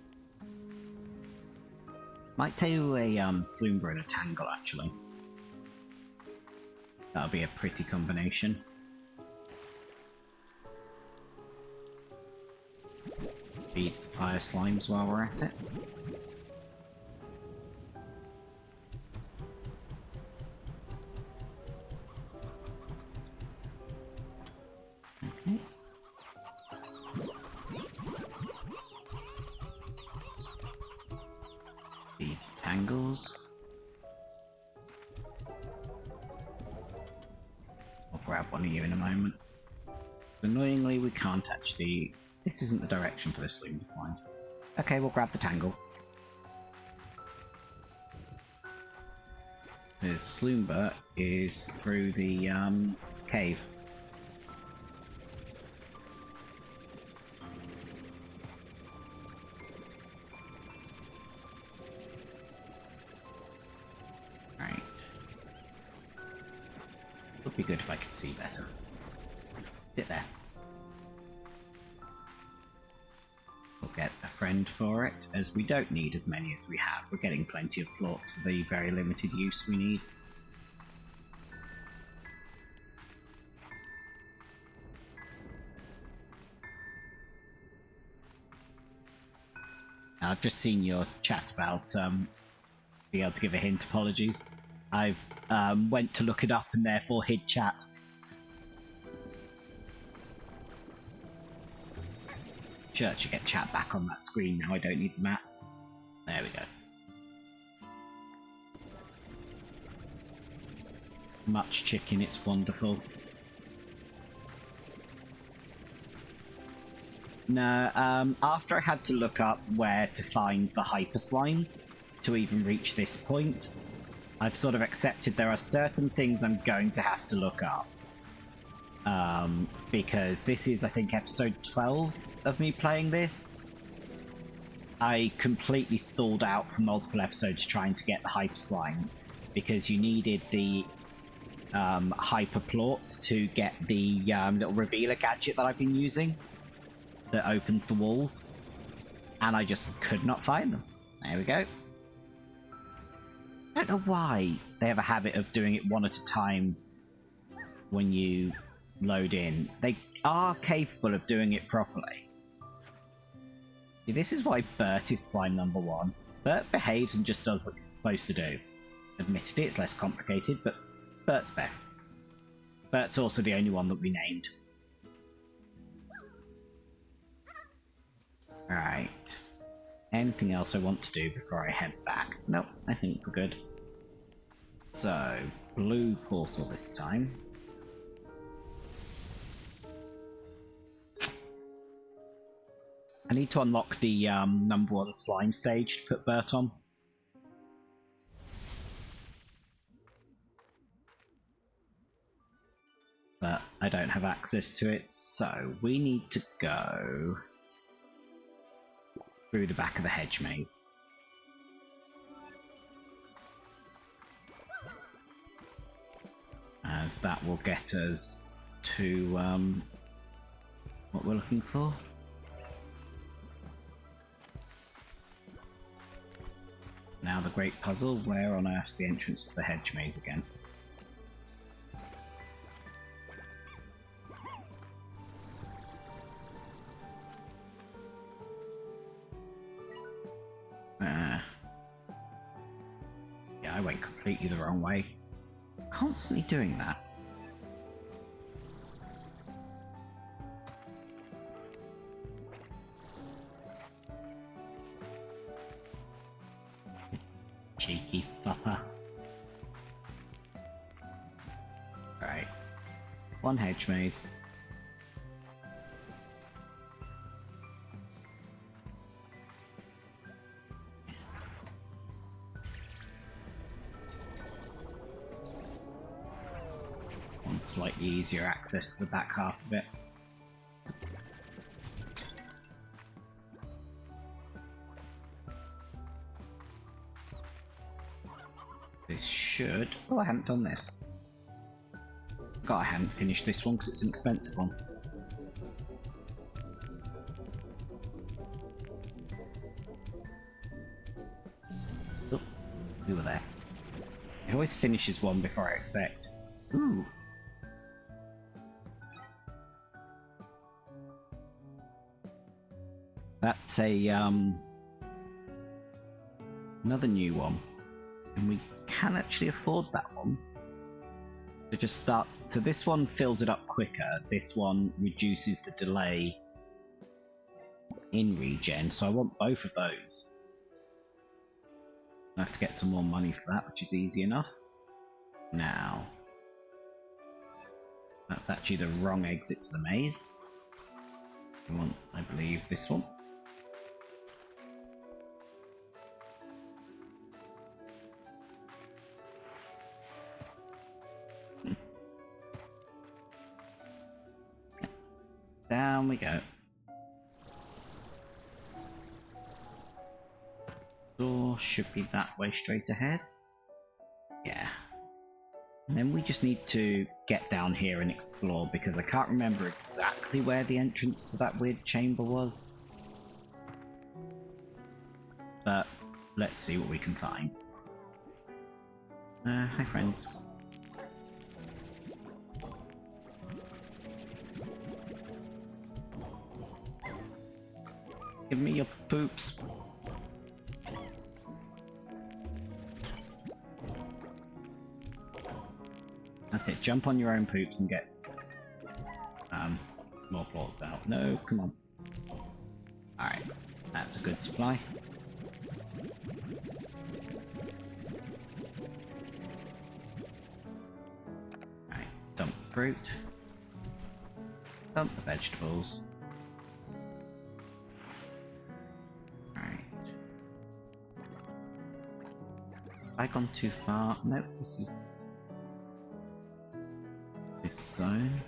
Might do a Sloomber and a Tangle, actually. That'll be a pretty combination. Beat fire slimes while we're at it. Okay. Beat tangles. I'll grab one of you in a moment. Annoyingly, we can't actually... This isn't the direction for the Slumber slime. Okay, we'll grab the tangle. The Slumber is through the cave. Right. Would be good if I could see better. Sit there. We'll get a friend for it, as we don't need as many as we have. We're getting plenty of plots for the very limited use we need. I've just seen your chat about being able to give a hint. Apologies. I've went to look it up and therefore hid chat. Should actually get chat back on that screen now. I don't need the map. There we go. Much chicken, it's wonderful. No, after I had to look up where to find the hyper slimes to even reach this point, I've sort of accepted there are certain things I'm going to have to look up. Because this is, I think, episode 12 of me playing this. I completely stalled out for multiple episodes trying to get the hyper slimes, because you needed the hyper plorts to get the little revealer gadget that I've been using that opens the walls, and I just could not find them. There we go. I don't know why they have a habit of doing it one at a time when you load in. They are capable of doing it properly. This is why Bert is slime number 1. Bert behaves and just does what it's supposed to do. Admittedly, it's less complicated, but Bert's best. Bert's also the only one that we named. Right. Anything else I want to do before I head back? Nope, I think we're good. So, blue portal this time. I need to unlock the number 1 slime stage to put Bert on. But I don't have access to it, so we need to go through the back of the hedge maze. As that will get us to what we're looking for. Now the great puzzle, where on earth's the entrance to the hedge maze again? Yeah, I went completely the wrong way. Constantly doing that. Cheeky fupper. Right. 1 hedge maze. One slightly easier access to the back half of it. This should... Oh, I haven't done this. God, I haven't finished this one because it's an expensive one. Oh, we were there. It always finishes one before I expect. Ooh. That's a, another new one. And we can actually afford that one. To just start... So this one fills it up quicker. This one reduces the delay in regen. So I want both of those. I have to get some more money for that, which is easy enough. Now... That's actually the wrong exit to the maze. I want, I believe, this one. Down we go. Door should be that way straight ahead. Yeah. And then we just need to get down here and explore, because I can't remember exactly where the entrance to that weird chamber was. But let's see what we can find. Hi friends. Give me your poops. That's it, jump on your own poops and get more plots out. No, come on. Alright, that's a good supply. Alright, dump the fruit. Dump the vegetables. Alright. Have I gone too far? Nope, this is... this zone.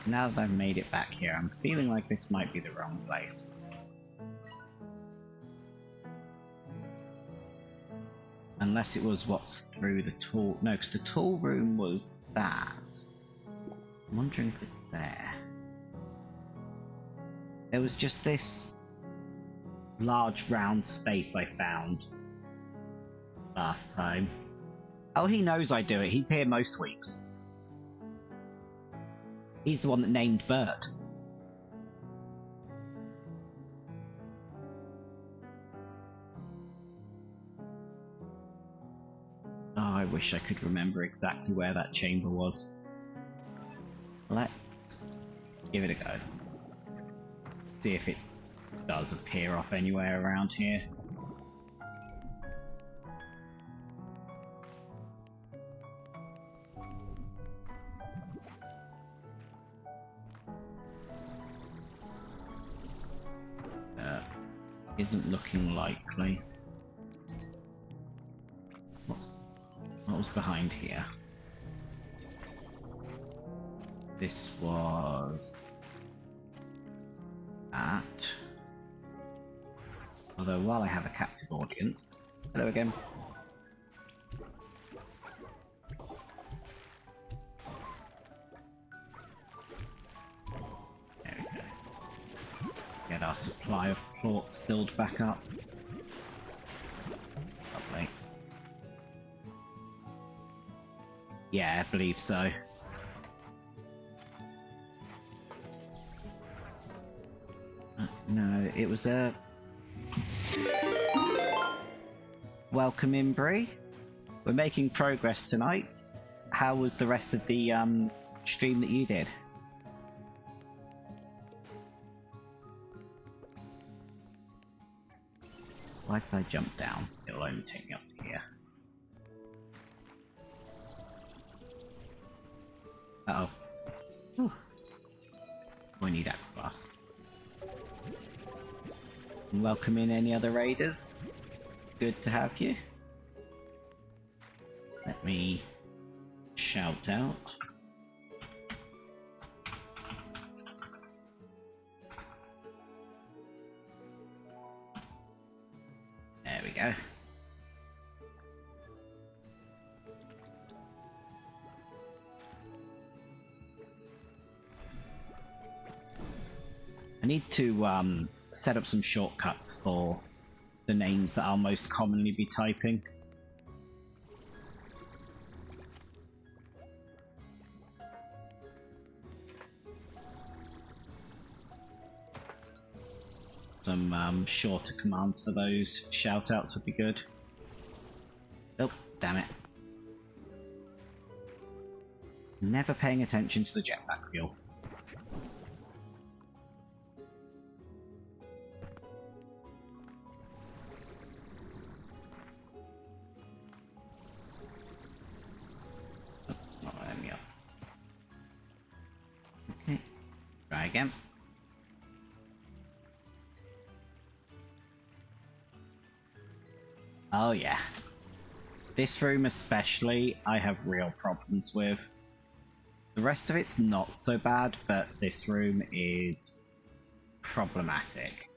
Now that I've made it back here, I'm feeling like this might be the wrong place. Unless it was what's through the tool... No, because the tool room was that. I'm wondering if it's there. There was just this large round space I found last time. Oh, he knows I do it. He's here most weeks. He's the one that named Bert. Oh, I wish I could remember exactly where that chamber was. Let's give it a go. See if it does appear off anywhere around here. Isn't looking likely. What was behind here? This was... that. Although while I have a captive audience... Hello again. Get our supply of plorts filled back up. Lovely. Yeah, I believe so. No, it was a... Welcome in, Bree. We're making progress tonight. How was the rest of the stream that you did? Why did I jump down? It'll only take me up to here. Uh-oh. Whew. I need aquabus. Welcome in any other raiders. Good to have you. Let me shout out. There we go. I need to set up some shortcuts for the names that I'll most commonly be typing. some shorter commands for those shoutouts would be good. Oh, damn it. Never paying attention to the jetpack fuel. Oh, not letting me up. Okay, try again. Oh yeah. This room especially, I have real problems with. The rest of it's not so bad, but this room is problematic.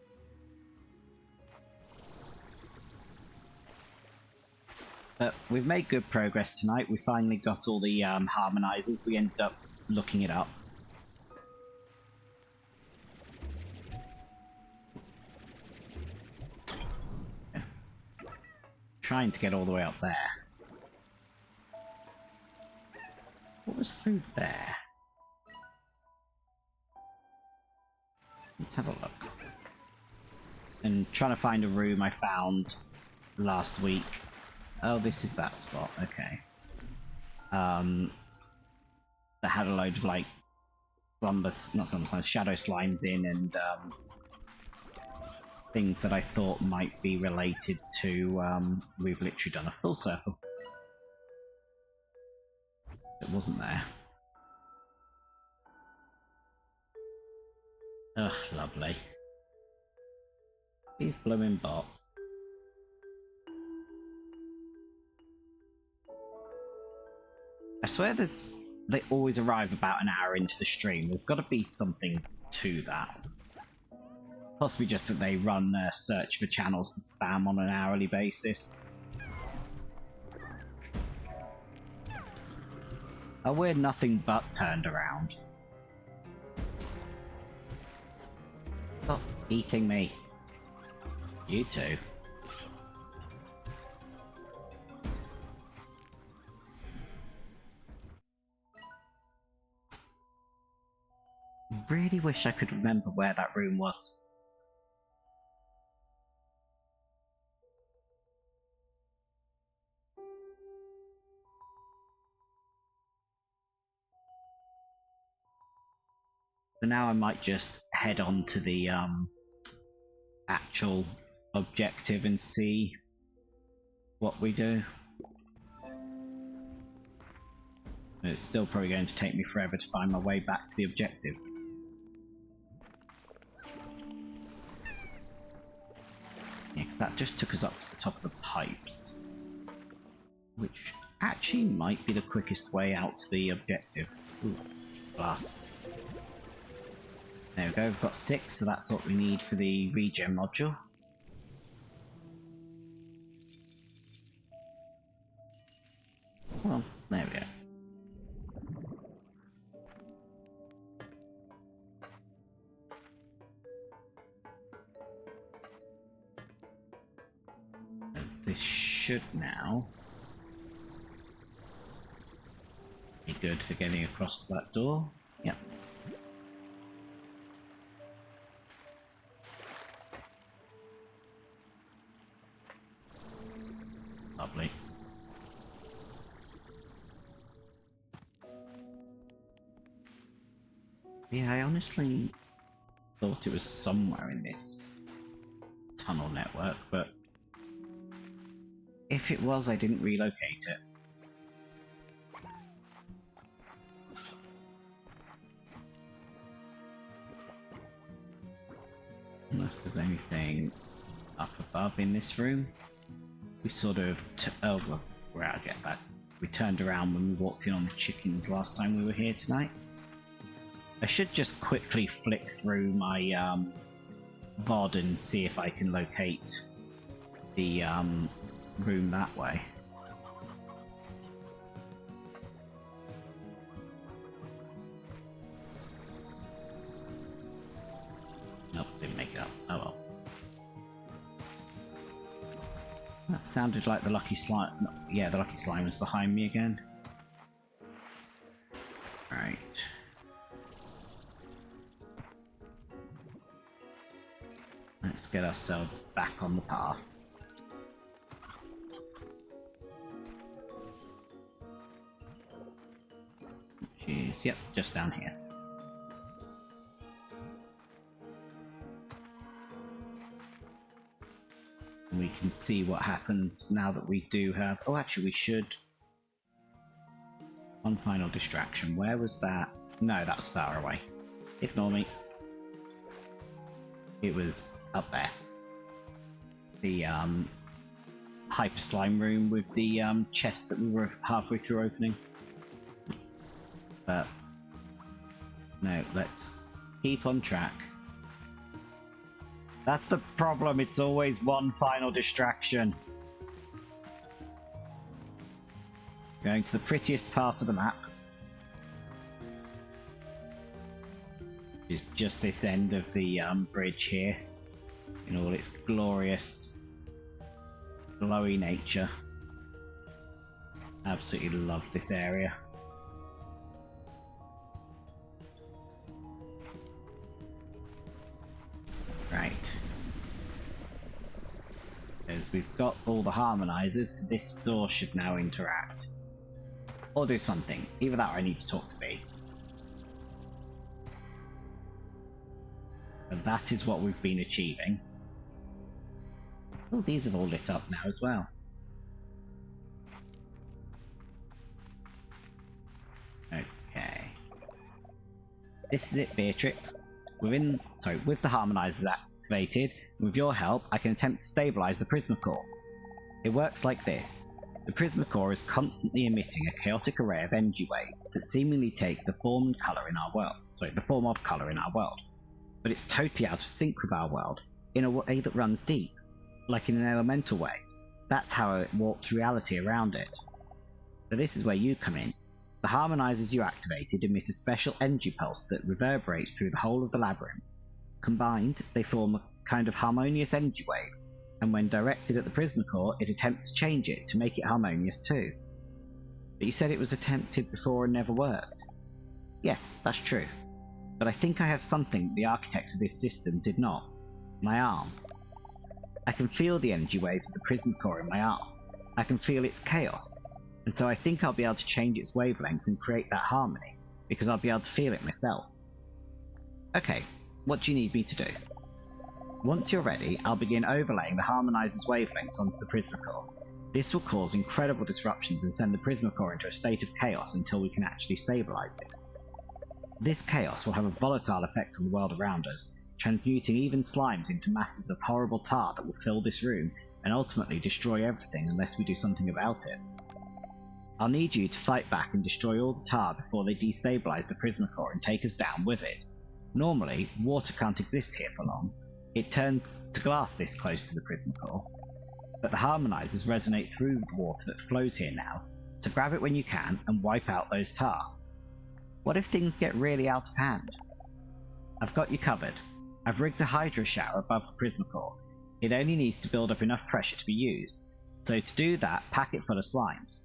But we've made good progress tonight. We finally got all the harmonizers. We ended up looking it up. Trying to get all the way up there. What was through there? Let's have a look. And trying to find a room I found last week. Oh, this is that spot. Okay. That had a load of like shadow slimes in and things that I thought might be related to, we've literally done a full circle. It wasn't there. Ugh, lovely. These blooming bots. I swear they always arrive about an hour into the stream. There's got to be something to that. Possibly just that they run a search for channels to spam on an hourly basis. Oh, we're nothing but turned around. Stop eating me. You too. Really wish I could remember where that room was. So now I might just head on to the actual objective and see what we do. It's still probably going to take me forever to find my way back to the objective. Yeah, because that just took us up to the top of the pipes. Which actually might be the quickest way out to the objective. Ooh, glass. There we go, we've got 6, so that's what we need for the regen module. Well, there we go. This should now be good for getting across to that door. Yep. Lovely. Yeah, I honestly thought it was somewhere in this tunnel network, but if it was, I didn't relocate it. Unless there's anything up above in this room. We sort of... oh, well, we're out of jetpack. We turned around when we walked in on the chickens last time we were here tonight. I should just quickly flick through my VOD and see if I can locate the room that way. Nope, didn't make it up. Oh well. That sounded like the lucky slime. Yeah, the lucky slime was behind me again. Right. Let's Let's get ourselves back on the path. Which is, yep, just down here. And we can see what happens now that we do have... Oh, actually, we should... One final distraction. Where was that? No, that was far away. Ignore me. It was up there. The hyper slime room with the chest that we were halfway through opening. But no, let's keep on track. That's the problem, it's always one final distraction. Going to the prettiest part of the map. Is just this end of the bridge here. In all its glorious, glowy nature. Absolutely love this area. Right. As we've got all the harmonizers, this door should now interact. Or do something. Either that or I need to talk to B. And that is what we've been achieving. Oh, these have all lit up now as well. Okay. This is it, Beatrix. With the harmonizers activated, with your help, I can attempt to stabilize the prismacore. It works like this. The prismacore is constantly emitting a chaotic array of energy waves that seemingly take the form and color in our world. The form of color in our world. But it's totally out of sync with our world, in a way that runs deep, like in an elemental way. That's how it warps reality around it. But this is where you come in. The harmonizers you activated emit a special energy pulse that reverberates through the whole of the labyrinth. Combined, they form a kind of harmonious energy wave, and when directed at the prismacore, it attempts to change it to make it harmonious too. But you said it was attempted before and never worked. Yes, that's true. But I think I have something the architects of this system did not. My arm. I can feel the energy waves of the prismacore in my arm. I can feel its chaos. And so I think I'll be able to change its wavelength and create that harmony, because I'll be able to feel it myself. Okay, what do you need me to do? Once you're ready, I'll begin overlaying the harmonizer's wavelengths onto the prismacore. This will cause incredible disruptions and send the prismacore into a state of chaos until we can actually stabilize it. This chaos will have a volatile effect on the world around us, transmuting even slimes into masses of horrible tar that will fill this room and ultimately destroy everything unless we do something about it. I'll need you to fight back and destroy all the tar before they destabilize the prismacore and take us down with it. Normally, water can't exist here for long. It turns to glass this close to the prismacore. But the harmonizers resonate through the water that flows here now, so grab it when you can and wipe out those tar. What if things get really out of hand? I've got you covered. I've rigged a hydro shower above the prismacore. It only needs to build up enough pressure to be used, so to do that, pack it full of slimes.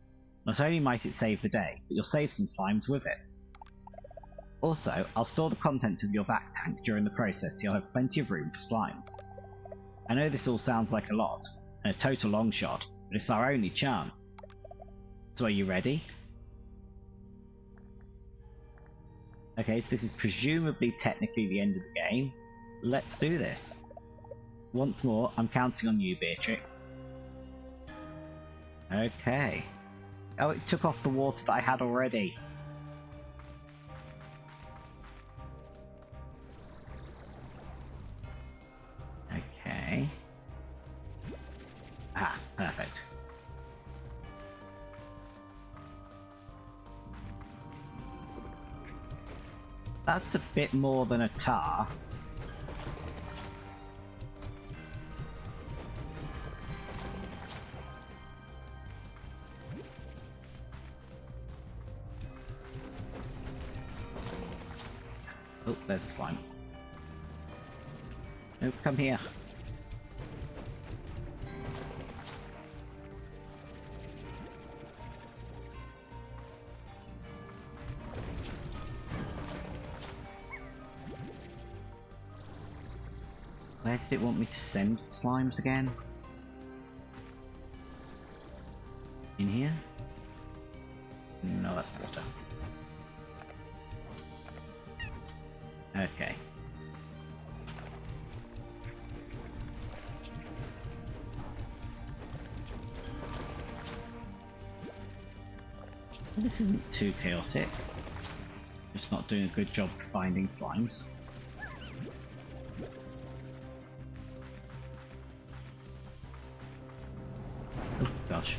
Not only might it save the day, but you'll save some slimes with it. Also, I'll store the contents of your vac tank during the process so you'll have plenty of room for slimes. I know this all sounds like a lot, and a total long shot, but it's our only chance. So are you ready? Okay, so this is presumably technically the end of the game. Let's do this. Once more, I'm counting on you, Beatrix. Okay. Oh, it took off the water that I had already. Okay. Ah, perfect. That's a bit more than a tar. Oh, there's a slime. Nope, come here. Where did it want me to send the slimes again? In here? No, that's water. Okay. This isn't too chaotic. Just not doing a good job finding slimes. Oh gosh.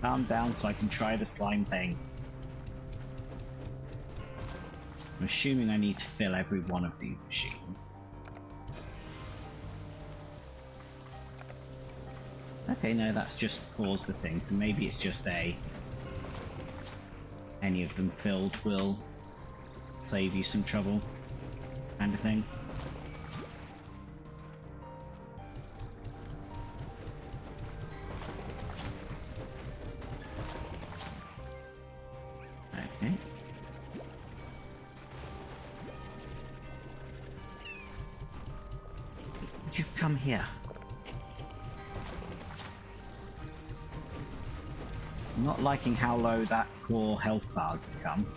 Calm down so I can try the slime thing. I'm assuming I need to fill every one of these machines. Okay, no, that's just caused a thing, so maybe it's just any of them filled will save you some trouble, kind of thing. Okay. Would you come here? I'm not liking how low that core health bar's become.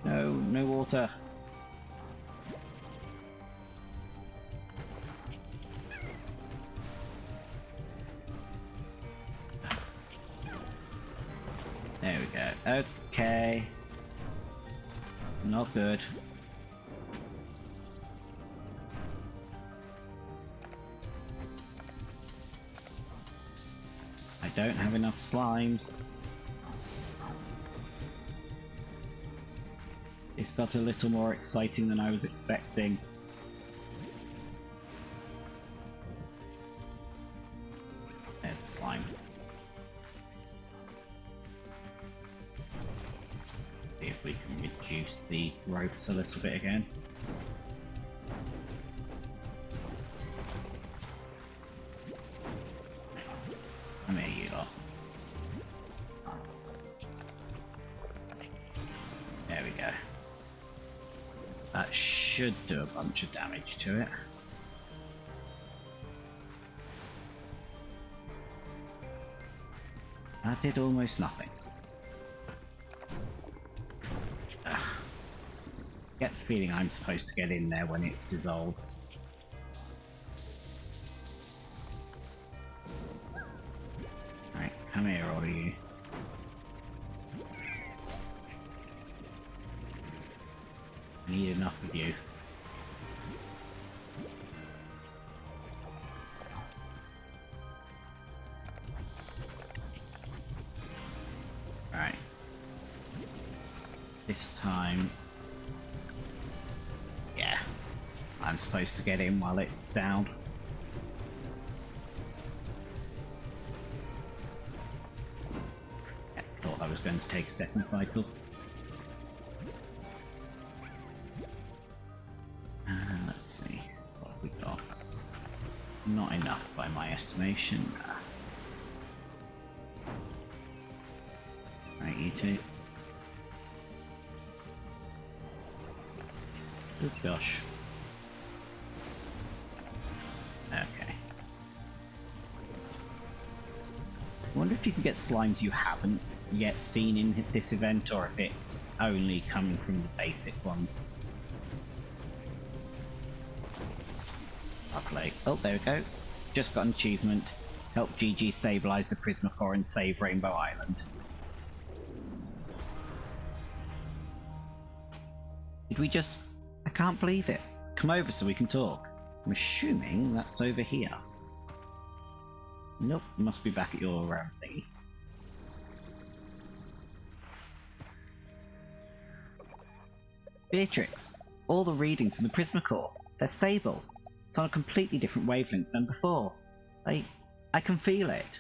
No, no water. There we go. Okay. Not good. I don't have enough slimes. It's got a little more exciting than I was expecting. There's a slime. See if we can reduce the ropes a little bit again. Come here, you lot. There we go. That should do a bunch of damage to it. That did almost nothing. Ugh. Get the feeling I'm supposed to get in there when it dissolves. Right, come here, all of you. I need enough of you. Right. This time... yeah. I'm supposed to get in while it's down. Yeah, thought I was going to take a second cycle. Let's see, what have we got? Not enough by my estimation. Right, you two. Good gosh. Okay. I wonder if you can get slimes you haven't yet seen in this event, or if it's only coming from the basic ones. Lovely. Oh, there we go. Just got an achievement. Help GG stabilize the prismacore and save Rainbow Island. Did we just... I can't believe it. Come over so we can talk. I'm assuming that's over here. Nope, must be back at your thingy. Beatrix, all the readings from the prismacore, they're stable. It's on a completely different wavelength than before. I can feel it.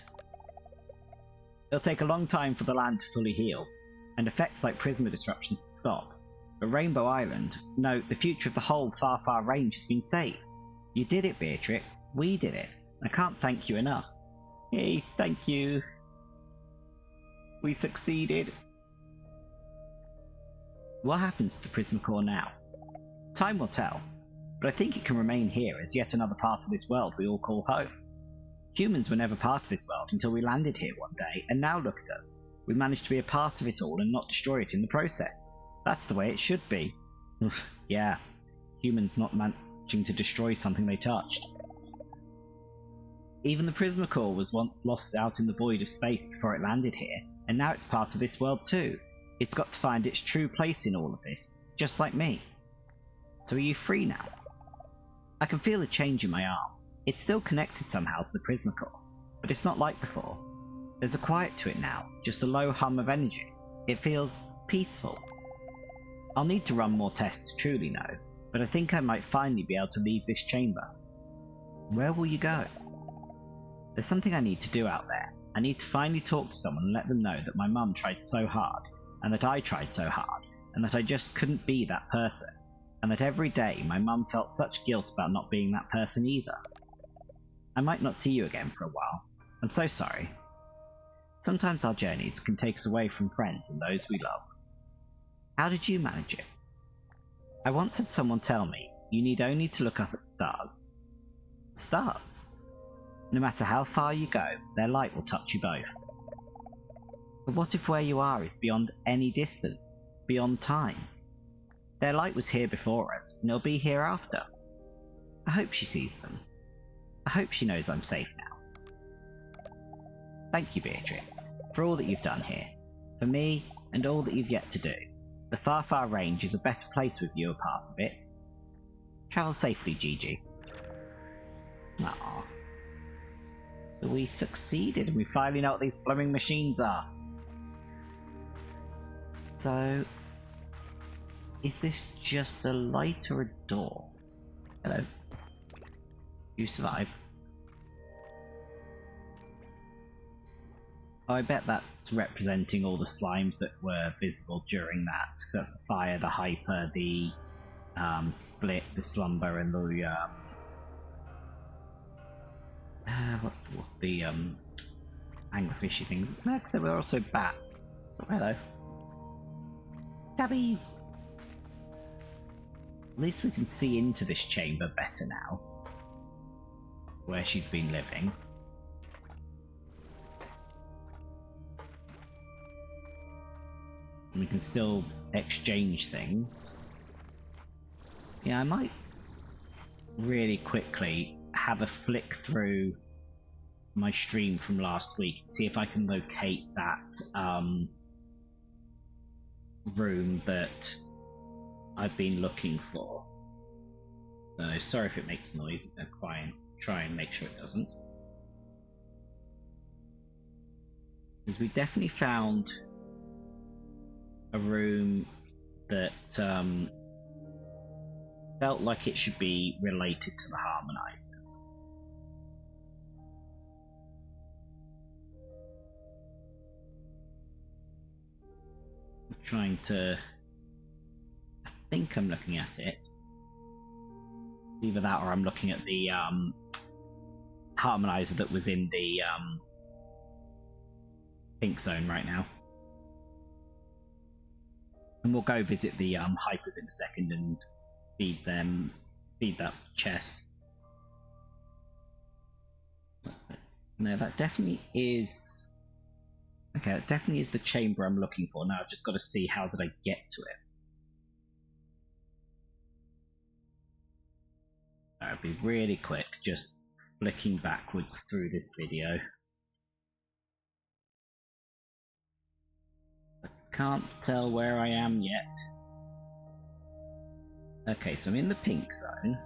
It'll take a long time for the land to fully heal, and effects like prisma disruptions to stop. But Rainbow Island, no, the future of the whole far, far range has been saved. You did it, Beatrix. We did it. I can't thank you enough. Hey, thank you. We succeeded. What happens to the prismacore now? Time will tell, but I think it can remain here as yet another part of this world we all call home. Humans were never part of this world until we landed here one day, and now look at us. We managed to be a part of it all and not destroy it in the process. That's the way it should be. Yeah, humans not managing to destroy something they touched. Even the prismacore was once lost out in the void of space before it landed here, and now it's part of this world too. It's got to find its true place in all of this, just like me. So are you free now? I can feel a change in my arm. It's still connected somehow to the prismacore, but it's not like before. There's a quiet to it now, just a low hum of energy. It feels peaceful. I'll need to run more tests to truly know, but I think I might finally be able to leave this chamber. Where will you go? There's something I need to do out there. I need to finally talk to someone and let them know that my mum tried so hard, and that I tried so hard, and that I just couldn't be that person, and that every day my mum felt such guilt about not being that person either. I might not see you again for a while. I'm so sorry. Sometimes our journeys can take us away from friends and those we love. How did you manage it? I once had someone tell me, you need only to look up at the stars. Stars? No matter how far you go, their light will touch you both. But what if where you are is beyond any distance, beyond time? Their light was here before us, and it'll be here after. I hope she sees them. I hope she knows I'm safe now. Thank you, Beatrix, for all that you've done here. For me, and all that you've yet to do. The Far Far Range is a better place with you a part of it. Travel safely, Gigi. Aww. We succeeded, and we finally know what these blooming machines are. So, is this just a light or a door? Hello. You survive. Oh, I bet that's representing all the slimes that were visible during that. Because that's the fire, the hyper, the split, the slumber, and the what's the anglerfishy things. Next, there were also bats. Oh, hello. Tabbies! At least we can see into this chamber better now. Where she's been living. And we can still exchange things. Yeah, I might really quickly have a flick through my stream from last week and see if I can locate that room that I've been looking for. So sorry if it makes noise. I'm going to try and make sure it doesn't. Because we definitely found a room that felt like it should be related to the harmonizers. I'm trying to... I think I'm looking at it. Either that or I'm looking at the harmonizer that was in the pink zone right now. And we'll go visit the hypers in a second and feed that chest. No, that definitely is... Okay, that definitely is the chamber I'm looking for. Now I've just got to see how did I get to it. I'll be really quick, just flicking backwards through this video. I can't tell where I am yet. Okay, so I'm in the pink zone.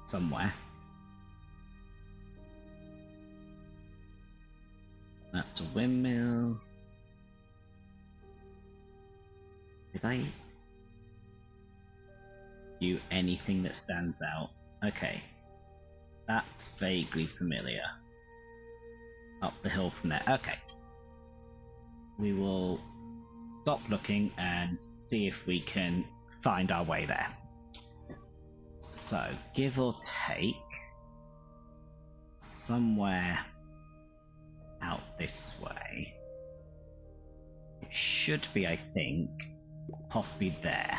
Somewhere. That's a windmill. Did I do anything that stands out? Okay. That's vaguely familiar. Up the hill from there. Okay. We will stop looking and see if we can find our way there. So, give or take, somewhere out this way. It should be, I think, possibly there.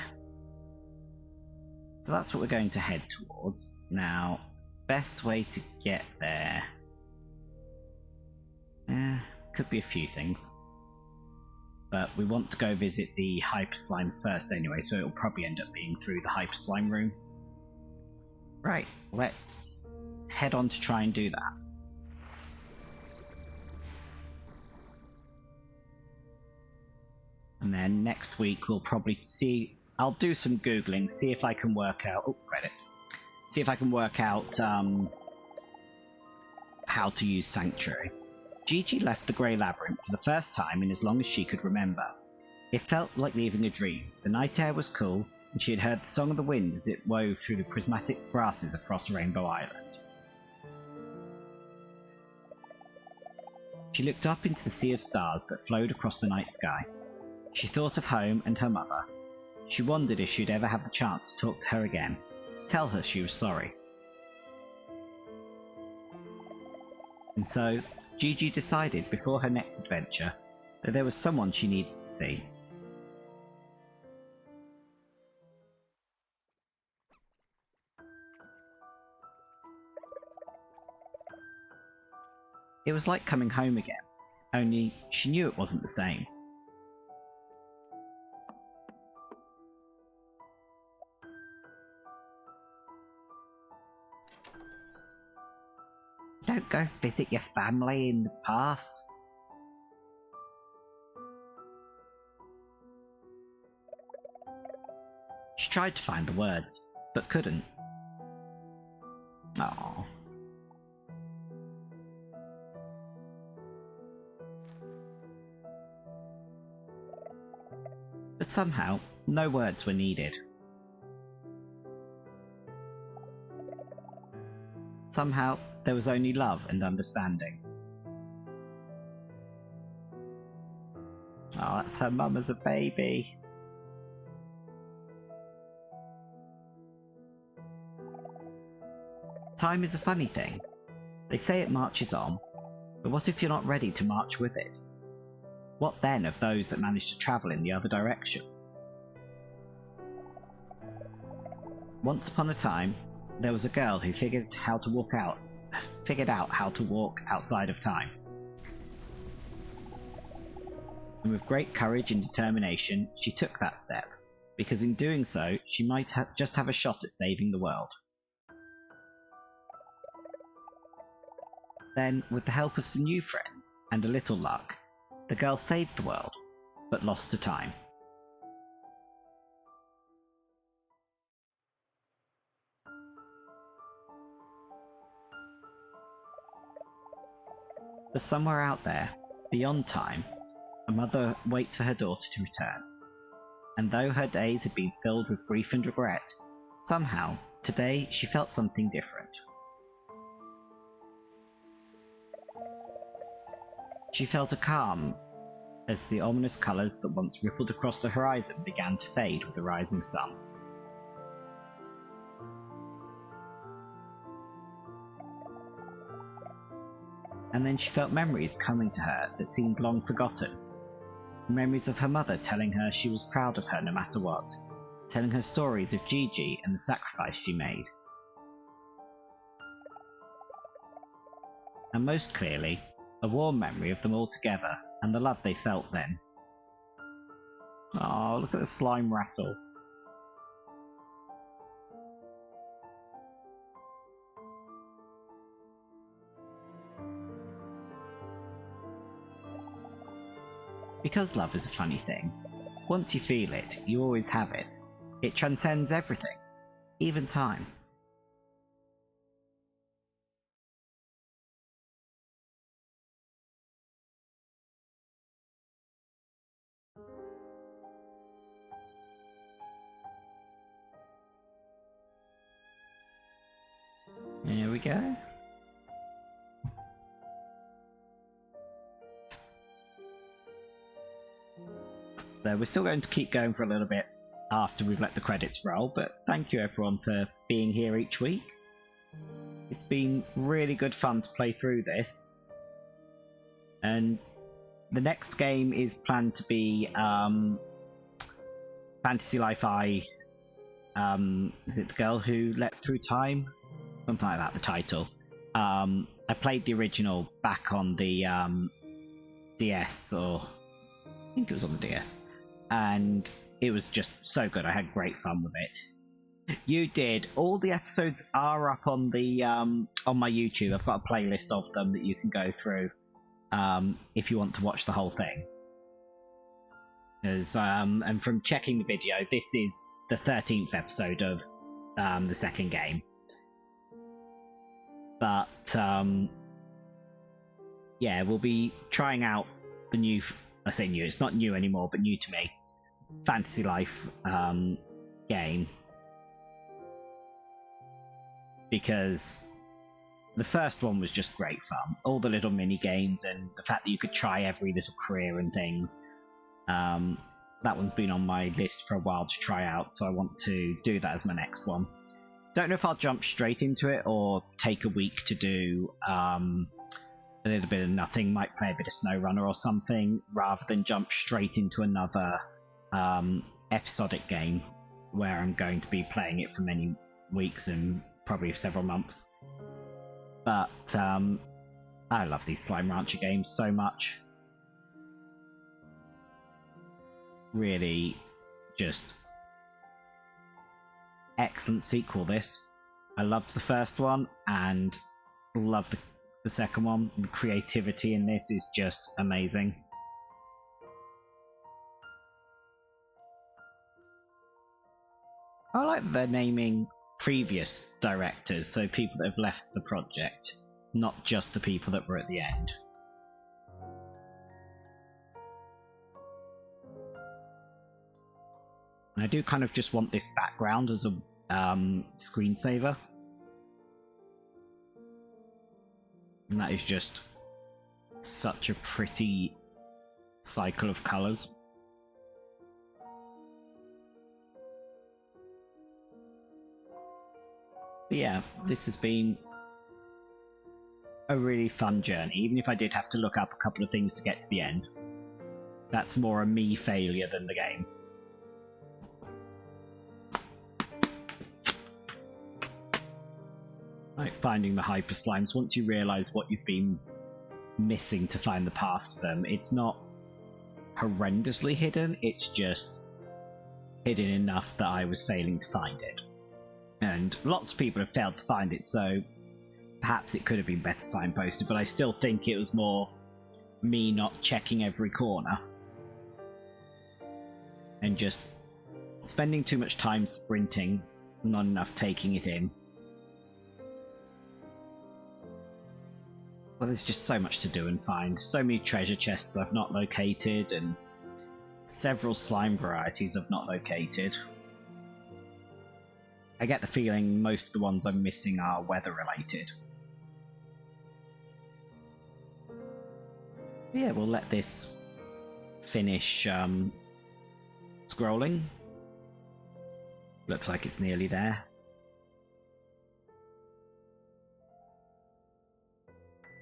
So that's what we're going to head towards. Now, best way to get there... could be a few things. But we want to go visit the Hyper Slimes first anyway, so it'll probably end up being through the Hyper Slime room. Right, let's head on to try and do that. And then next week we'll probably see... I'll do some Googling, see if I can work out... Oh, credits. See if I can work out how to use Sanctuary. Gigi left the Grey Labyrinth for the first time in as long as she could remember. It felt like leaving a dream. The night air was cool, and she had heard the song of the wind as it wove through the prismatic grasses across Rainbow Island. She looked up into the sea of stars that flowed across the night sky. She thought of home and her mother. She wondered if she'd ever have the chance to talk to her again, to tell her she was sorry. And so, Gigi decided before her next adventure that there was someone she needed to see. It was like coming home again, only she knew it wasn't the same. Don't go visit your family in the past. She tried to find the words, but couldn't. Aww. But somehow, no words were needed. Somehow, there was only love and understanding. Oh, that's her mum as a baby. Time is a funny thing. They say it marches on, but what if you're not ready to march with it? What then of those that manage to travel in the other direction? Once upon a time, there was a girl who figured out how to walk outside of time. And with great courage and determination, she took that step, because in doing so, she might just have a shot at saving the world. Then, with the help of some new friends and a little luck, the girl saved the world, but lost to time. But somewhere out there, beyond time, a mother waits for her daughter to return. And though her days had been filled with grief and regret, somehow, today she felt something different. She felt a calm as the ominous colours that once rippled across the horizon began to fade with the rising sun. And then she felt memories coming to her that seemed long forgotten. Memories of her mother telling her she was proud of her no matter what, telling her stories of Gigi and the sacrifice she made. And most clearly, a warm memory of them all together and the love they felt then. Oh, look at the slime rattle. Because love is a funny thing. Once you feel it, you always have it. It transcends everything, even time. Here we go. So we're still going to keep going for a little bit. after we've let the credits roll, but thank you everyone for being here each week. It's been really good fun to play through this. And the next game is planned to be Fantasy Life I. Is it The Girl Who Leapt Through Time? Something like that, the title. I played the original back on the DS, or I think it was on the DS. And it was just so good. I had great fun with it. You did. All the episodes are up on the on my YouTube. I've got a playlist of them that you can go through if you want to watch the whole thing. And from checking the video, this is the 13th episode of the second game. But yeah, we'll be trying out the new, I say new, it's not new anymore, but new to me, Fantasy Life game. Because the first one was just great fun. All the little mini games and the fact that you could try every little career and things. That one's been on my list for a while to try out, so I want to do that as my next one. Don't know if I'll jump straight into it or take a week to do a little bit of nothing, might play a bit of SnowRunner or something, rather than jump straight into another episodic game where I'm going to be playing it for many weeks and probably several months. But I love these Slime Rancher games so much. Really just excellent sequel, this. I loved the first one and loved the second one. The creativity in this is just amazing. I like that they're naming previous directors, so people that have left the project, not just the people that were at the end. And I do kind of just want this background as a screensaver. And that is just such a pretty cycle of colours. But yeah, this has been a really fun journey, even if I did have to look up a couple of things to get to the end. That's more a me failure than the game. Like finding the hyper slimes, once you realise what you've been missing to find the path to them, it's not horrendously hidden, it's just hidden enough that I was failing to find it. And lots of people have failed to find it, so perhaps it could have been better signposted, but I still think it was more me not checking every corner and just spending too much time sprinting, not enough taking it in. Well, there's just so much to do and find. So many treasure chests I've not located, and several slime varieties I've not located. I get the feeling most of the ones I'm missing are weather related. Yeah, we'll let this finish scrolling. Looks like it's nearly there.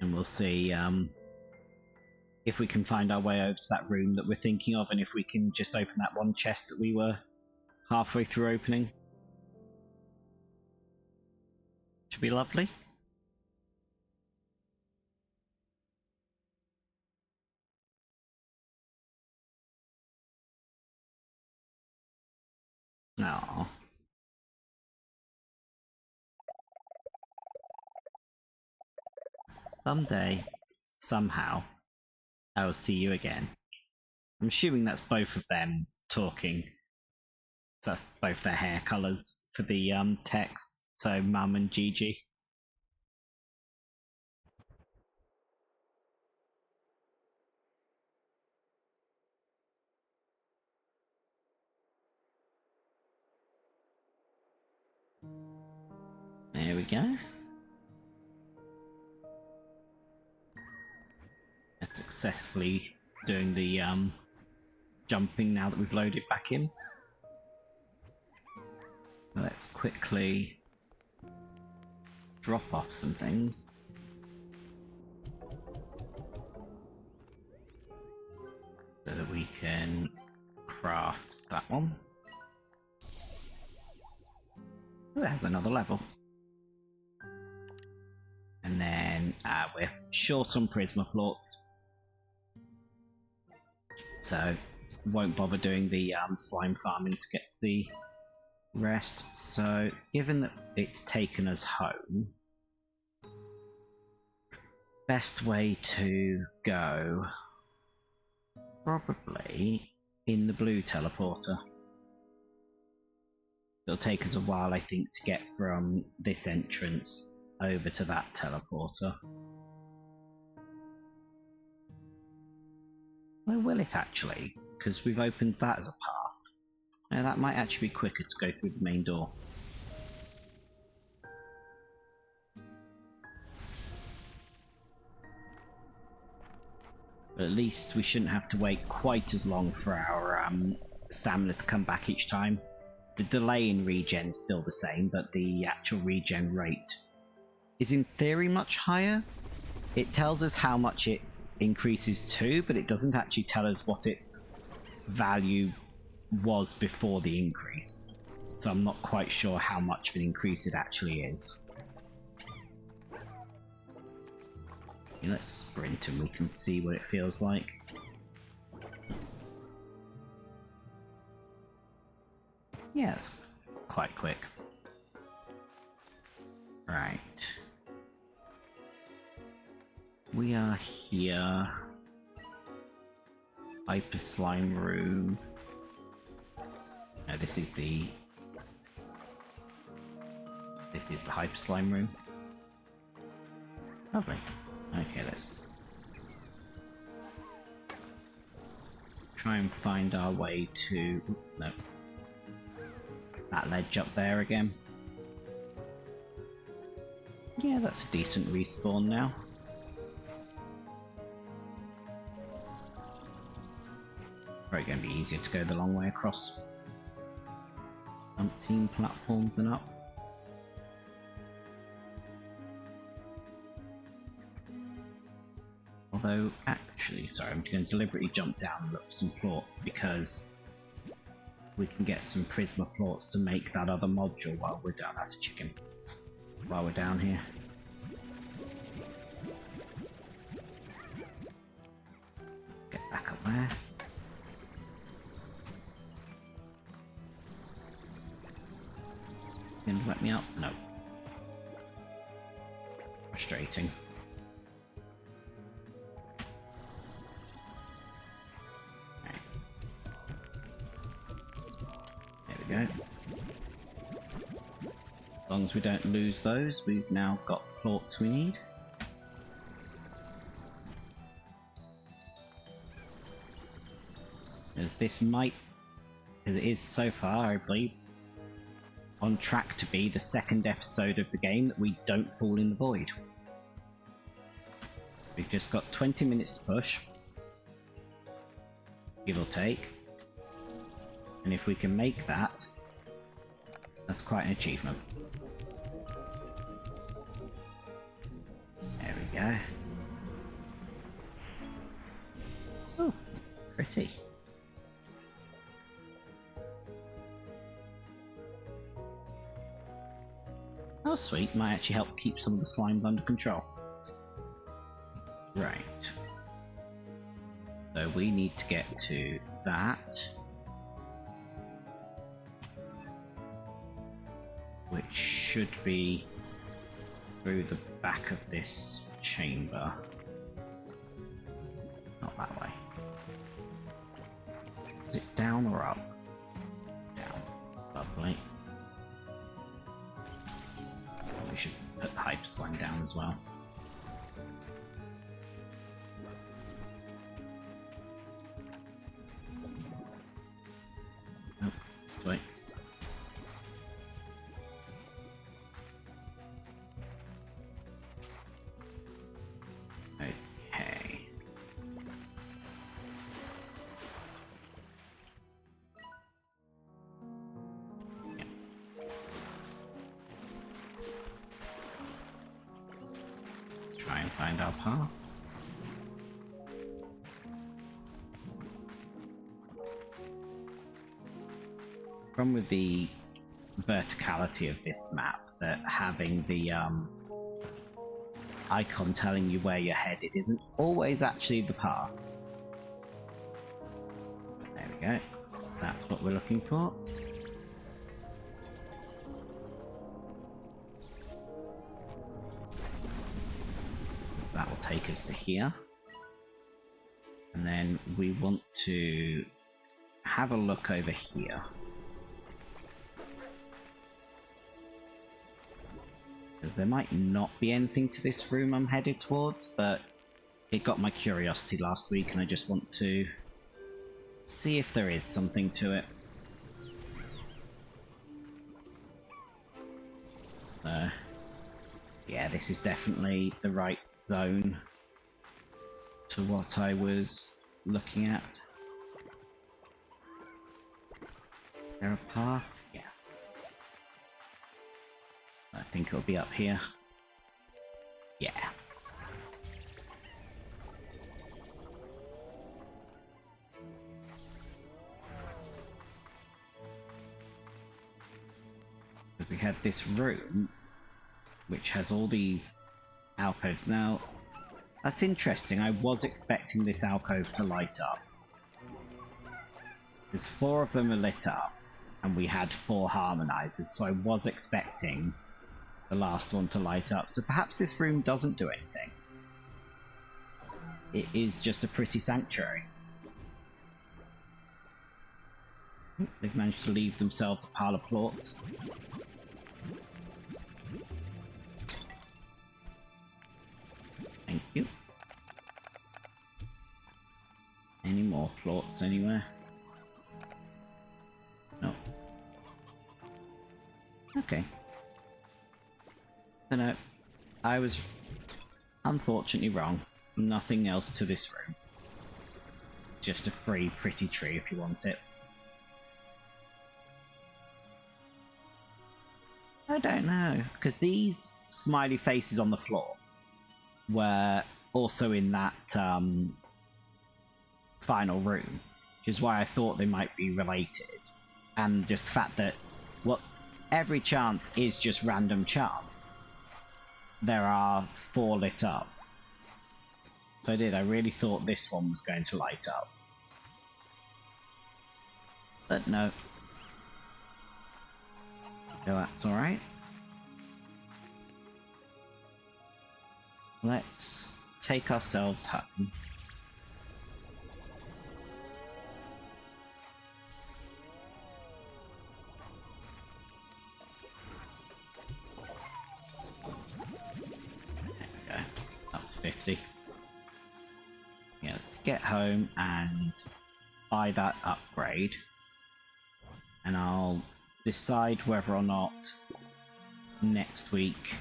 And we'll see if we can find our way over to that room that we're thinking of, and if we can just open that one chest that we were halfway through opening. Should be lovely. Aww. Someday, somehow, I will see you again. I'm assuming that's both of them talking. So that's both their hair colours for the text. So Mum and Gigi. There we go. They're successfully doing the jumping now that we've loaded back in. Let's quickly drop off some things. So that we can craft that one. Oh, it has another level. And then we're short on prismacore, so won't bother doing the slime farming to get to the rest. So given that it's taken us home, best way to go probably in the blue teleporter. It'll take us a while, I think, to get from this entrance over to that teleporter. Where will it actually? Because we've opened that as a path. Now that might actually be quicker to go through the main door. But at least we shouldn't have to wait quite as long for our stamina to come back each time. The delay in regen is still the same, but the actual regen rate is in theory much higher. It tells us how much it increases to, but it doesn't actually tell us what its value was before the increase. So I'm not quite sure how much of an increase it actually is. Let's sprint and we can see what it feels like. Yeah, it's quite quick. Right. We are here. Hyper slime room. No, this is the hyper slime room. Lovely. Okay, let's try and find our way to... no. That ledge up there again. Yeah, that's a decent respawn now. Probably going to be easier to go the long way across. Umpteen platforms and up. Although, actually, sorry, I'm going to deliberately jump down and look for some plorts because we can get some prismacore to make that other module while we're down. That's a chicken. While we're down here. Let's get back up there. Going to let me up? No. Frustrating. Okay. There we go. As long as we don't lose those, we've now got plorts we need. As this might, as it is so far, I believe, on track to be the second episode of the game that we don't fall in the void. We've just got 20 minutes to push, give or take, and if we can make that, that's quite an achievement. There we go. Oh, pretty. Oh, sweet. Might actually help keep some of the slimes under control. Right. So we need to get to that. Which should be through the back of this chamber. Not that way. Is it down or up? Down. Lovely. We should put the hyper slime down as well. Oh, let's wait. Okay. Yeah. Find our path. Problem with the verticality of this map, that having the icon telling you where you're headed isn't always actually the path. There we go. That's what we're looking for. That will take us to here. And then we want to have a look over here. Because there might not be anything to this room I'm headed towards, but it got my curiosity last week and I just want to see if there is something to it. Yeah, this is definitely the right zone to what I was looking at. Is there a path? Yeah. I think it'll be up here. Yeah. We had this room which has all these alcoves. Now, that's interesting. I was expecting this alcove to light up. Because 4 of them are lit up, and we had 4 harmonizers, so I was expecting the last one to light up. So perhaps this room doesn't do anything. It is just a pretty sanctuary. They've managed to leave themselves a pile of plorts. Thank you. Any more plorts anywhere? No. Okay. So no, I was unfortunately wrong. Nothing else to this room. Just a free pretty tree if you want it. I don't know, because these smiley faces on the floor were also in that final room, which is why I thought they might be related. And just the fact that, well, every chance is just random chance. There are 4 lit up. So I really thought this one was going to light up. But no. So that's alright. Let's take ourselves home. There we go. Up to 50. Yeah, let's get home and buy that upgrade. And I'll decide whether or not next week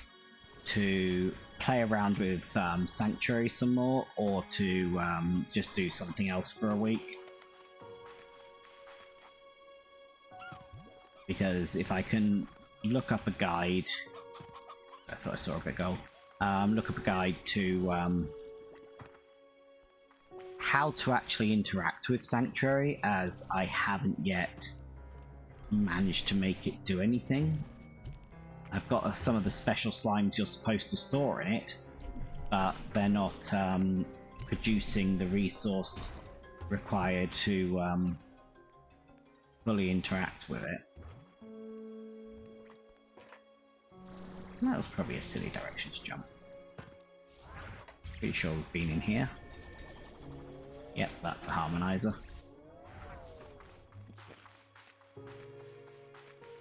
to play around with Sanctuary some more, or to just do something else for a week. Because if I can look up a guide... I thought I saw a bit of gold. Look up a guide to how to actually interact with Sanctuary, as I haven't yet managed to make it do anything. I've got some of the special slimes you're supposed to store in it, but they're not producing the resource required to fully interact with it. That was probably a silly direction to jump. Pretty sure we've been in here. Yep, that's a harmonizer.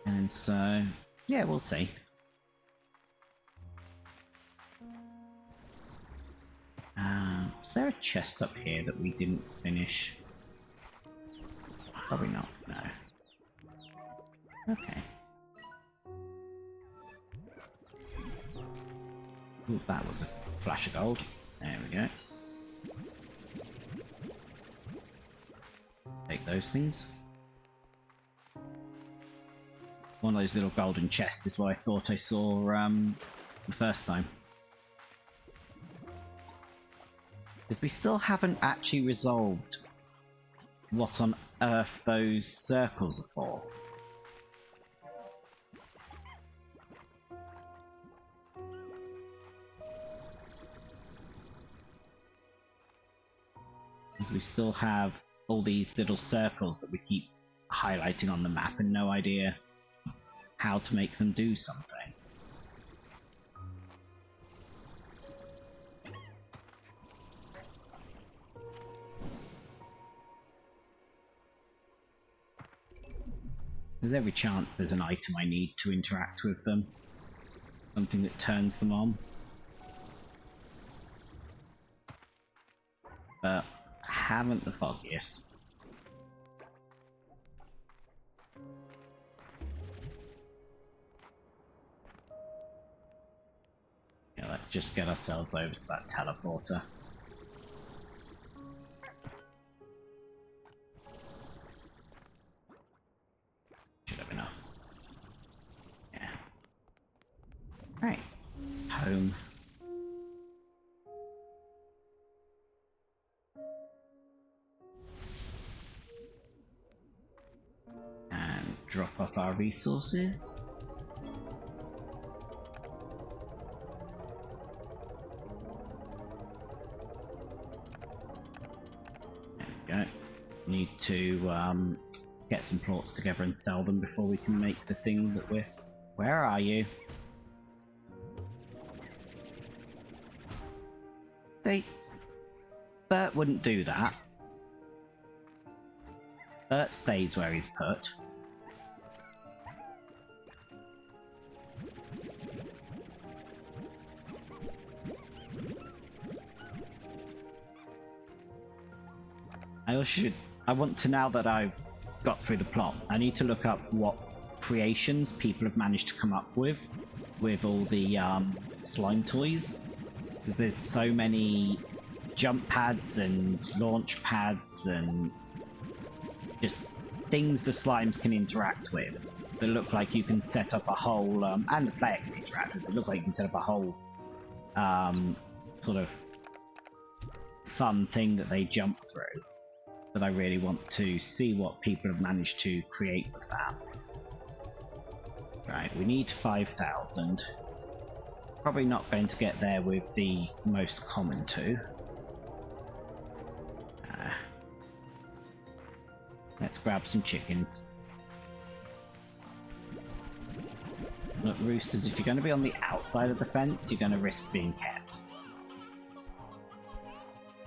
And so, yeah, we'll see. Is there a chest up here that we didn't finish? Probably not, no. Okay. Ooh, that was a flash of gold. There we go. Take those things. One of those little golden chests is what I thought I saw the first time. Because we still haven't actually resolved what on earth those circles are for. We still have all these little circles that we keep highlighting on the map and no idea how to make them do something. There's every chance there's an item I need to interact with them. Something that turns them on. But haven't the foggiest. Yeah, let's just get ourselves over to that teleporter. Should have enough. Yeah. Right. Home. And drop off our resources. There we go. Need to get some plots together and sell them before we can make the thing that we're... Where are you? See? Bert wouldn't do that. Bert stays where he's put. I want to, now that I've got through the plot, I need to look up what creations people have managed to come up with all the slime toys. Because there's so many jump pads and launch pads and just things the slimes can interact with that look like you can set up a whole, and the player can interact with, that look like you can set up a whole sort of fun thing that they jump through. That I really want to see what people have managed to create with that. Right, we need 5,000. Probably not going to get there with the most common two. Let's grab some chickens. Look, roosters, if you're going to be on the outside of the fence, you're going to risk being kept.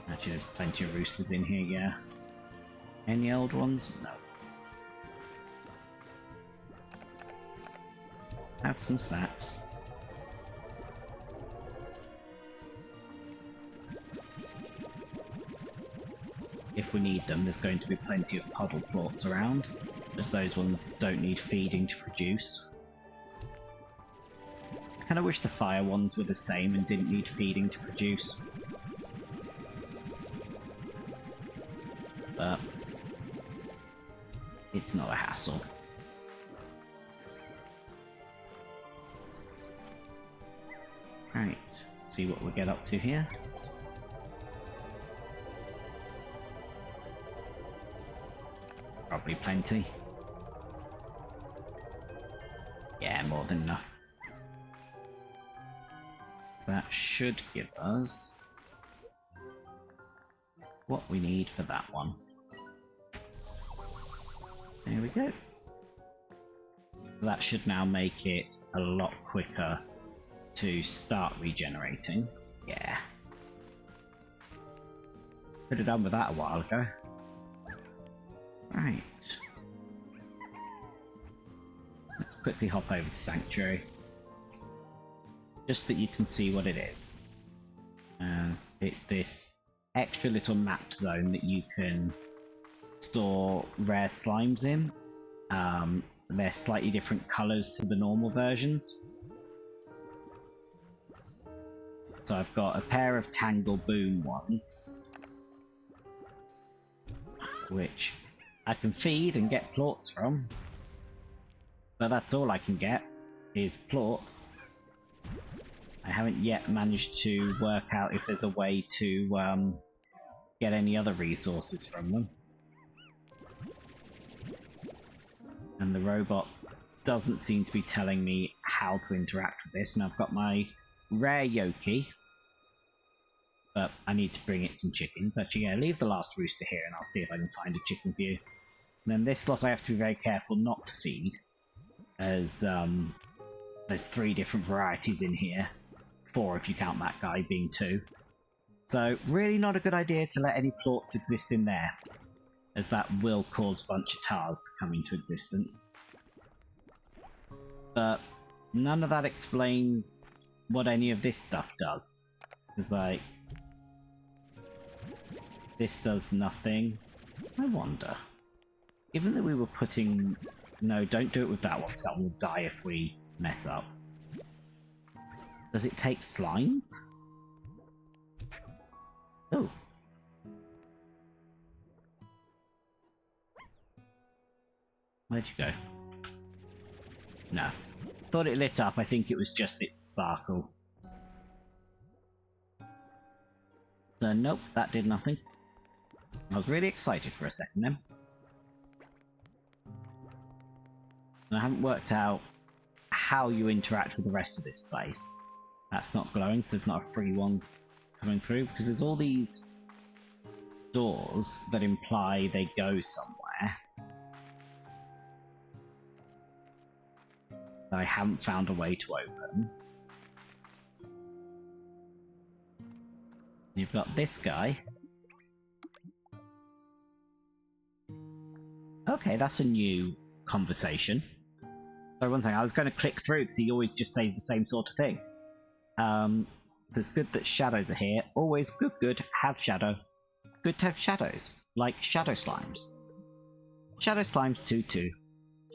Actually, there's plenty of roosters in here, yeah. Any old ones? No. Have some snacks. If we need them, there's going to be plenty of puddle plots around, as those ones don't need feeding to produce. I kind of wish the fire ones were the same and didn't need feeding to produce. But it's not a hassle. Right, see what we get up to here. Probably plenty. Yeah, more than enough. That should give us what we need for that one. There we go. That should now make it a lot quicker to start regenerating. Yeah. Could have done with that a while ago. Right. Let's quickly hop over to Sanctuary. Just so that you can see what it is. It's this extra little map zone that you can store rare slimes in. They're slightly different colours to the normal versions. So I've got a pair of Tangle Boom ones, which I can feed and get plorts from. But that's all I can get, is plorts. I haven't yet managed to work out if there's a way to get any other resources from them. And the robot doesn't seem to be telling me how to interact with this, and I've got my rare Yoki. But I need to bring it some chickens. Actually, yeah, leave the last rooster here and I'll see if I can find a chicken for you. And then this lot I have to be very careful not to feed, as there's 3 different varieties in here. 4 if you count that guy being 2. So really not a good idea to let any plorts exist in there, as that will cause a bunch of tars to come into existence. But none of that explains what any of this stuff does. Because, like, this does nothing. I wonder. Given that we were putting... No, don't do it with that one, because that one will die if we mess up. Does it take slimes? Oh. Where'd you go? No. Thought it lit up, I think it was just its sparkle. So nope, that did nothing. I was really excited for a second then. And I haven't worked out how you interact with the rest of this place. That's not glowing, so there's not a free one coming through, because there's all these doors that imply they go somewhere that I haven't found a way to open. You've got this guy. Okay, that's a new conversation. So one thing, I was going to click through because he always just says the same sort of thing. It's good that shadows are here. Always good, have shadow. Good to have shadows, like shadow slimes. Shadow slimes 2-2.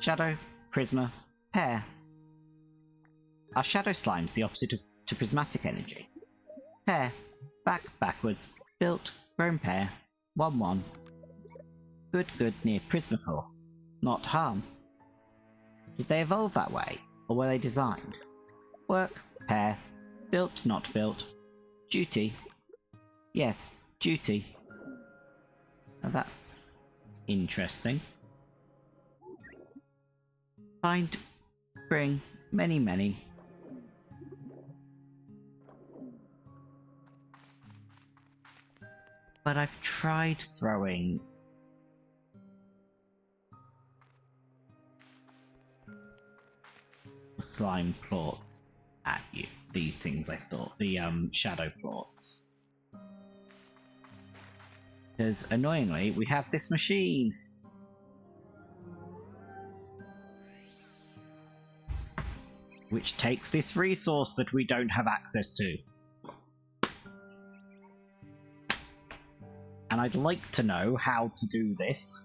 Shadow, prisma, pair. Are shadow slimes the opposite to prismatic energy? Pair, backwards, built, grown pair, 1-1. Good near prismacore. Not harm. Did they evolve that way, or were they designed? Work, pair, built, not built. Duty. Yes, duty. Now that's interesting. Find, bring, many. But I've tried throwing slime plorts at you. These things, I thought. The shadow plorts. Because, annoyingly, we have this machine. Which takes this resource that we don't have access to. And I'd like to know how to do this.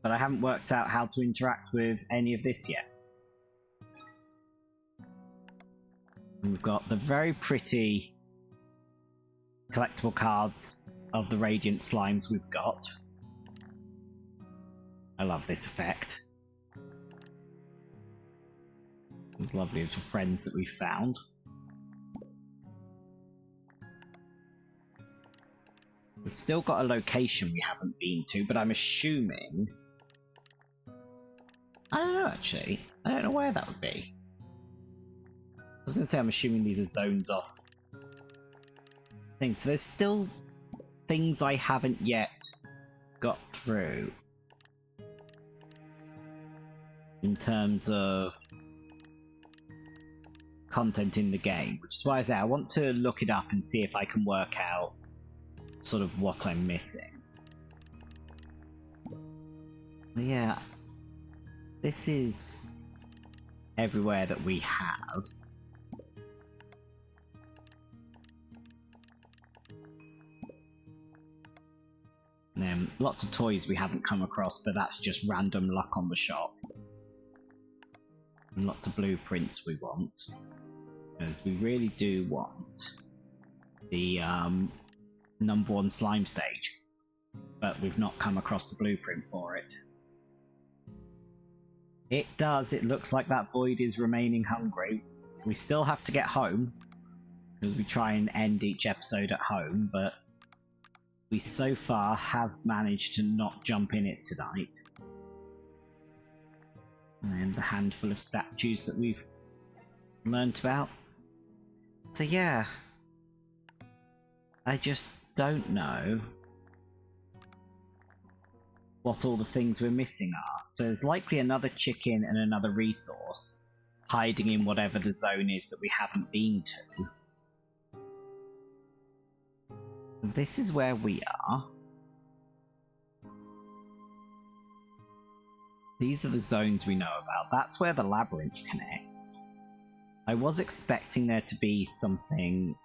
But I haven't worked out how to interact with any of this yet. We've got the very pretty collectible cards of the Radiant Slimes we've got. I love this effect. These lovely little friends that we found. We've still got a location we haven't been to, but I'm assuming... I don't know, actually. I don't know where that would be. I was going to say I'm assuming these are zones off things. So there's still things I haven't yet got through. In terms of content in the game. Which is why I say I want to look it up and see if I can work out sort of what I'm missing. But yeah, this is everywhere that we have. And then lots of toys we haven't come across, but that's just random luck on the shop. And lots of blueprints we want. Because we really do want the #1 slime stage. But we've not come across the blueprint for it. It does, it looks like that void is remaining hungry. We still have to get home, because we try and end each episode at home, but we so far have managed to not jump in it tonight. And then the handful of statues that we've learnt about. So yeah, I just don't know what all the things we're missing are. So there's likely another chicken and another resource hiding in whatever the zone is that we haven't been to. This is where we are. These are the zones we know about. That's where the labyrinth connects. I was expecting there to be something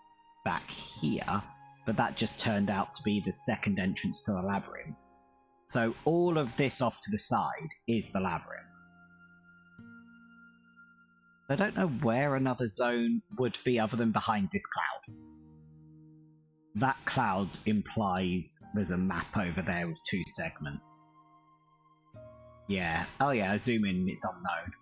back here, but that just turned out to be the second entrance to the labyrinth. So all of this off to the side is the labyrinth. I don't know where another zone would be other than behind this cloud. That cloud implies there's a map over there with 2 segments. Yeah. Oh yeah, I zoom in and it's unknown.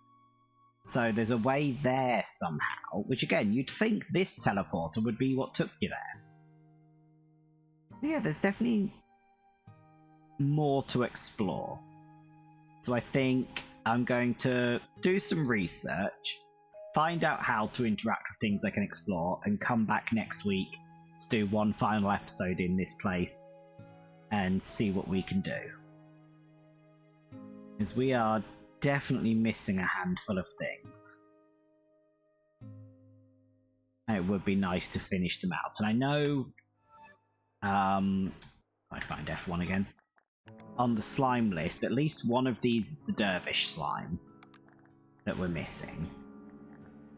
So there's a way there somehow, which again, you'd think this teleporter would be what took you there. Yeah, there's definitely more to explore. So I think I'm going to do some research, find out how to interact with things I can explore, and come back next week to do one final episode in this place and see what we can do. Because we are definitely missing a handful of things. And it would be nice to finish them out. And I know... I find F1 again. On the slime list, at least one of these is the dervish slime that we're missing.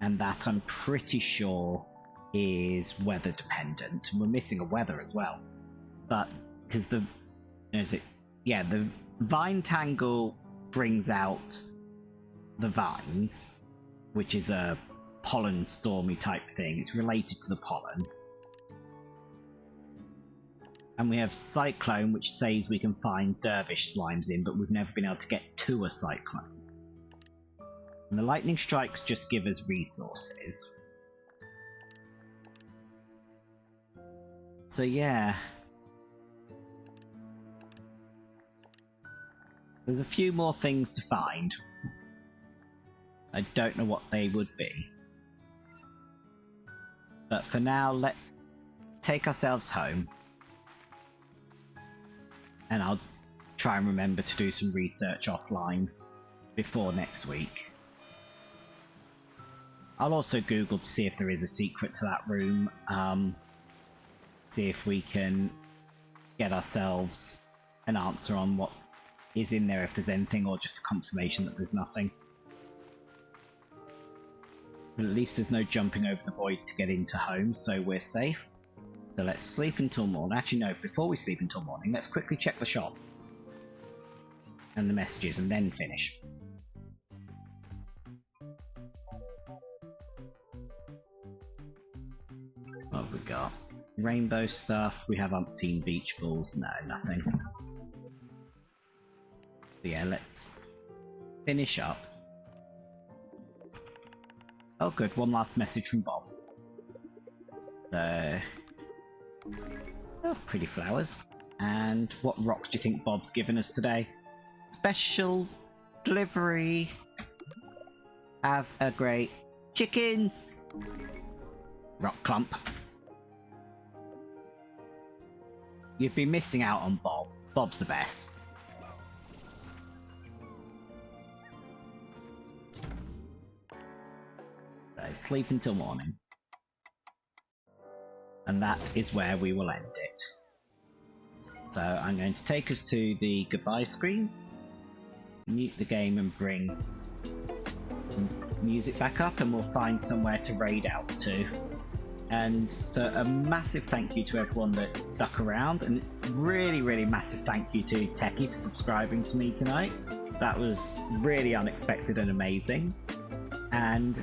And that I'm pretty sure is weather dependent. And we're missing a weather as well. But, because the... Is it? Yeah, the vine tangle brings out the vines, which is a pollen stormy type thing. It's related to the pollen. And we have Cyclone, which says we can find dervish slimes in, but we've never been able to get to a Cyclone. And the lightning strikes just give us resources. So yeah. There's a few more things to find. I don't know what they would be. But for now, let's take ourselves home. And I'll try and remember to do some research offline before next week. I'll also Google to see if there is a secret to that room. See if we can get ourselves an answer on what is in there, if there's anything, or just a confirmation that there's nothing. But at least there's no jumping over the void to get into home, so we're safe. So let's sleep until morning. Actually, no, before we sleep until morning, let's quickly check the shop. And the messages, and then finish. What have we got? Rainbow stuff. We have umpteen beach balls. No, nothing. So yeah, let's finish up. Oh good, one last message from Bob. So... oh, pretty flowers. And what rocks do you think Bob's given us today? Special delivery. Have a great chickens. Rock clump. You've been missing out on Bob. Bob's the best. So sleep until morning. And that is where we will end it. So I'm going to take us to the goodbye screen, mute the game and bring music back up, and we'll find somewhere to raid out to. And so a massive thank you to everyone that stuck around, and really, really massive thank you to Techie for subscribing to me tonight. That was really unexpected and amazing. And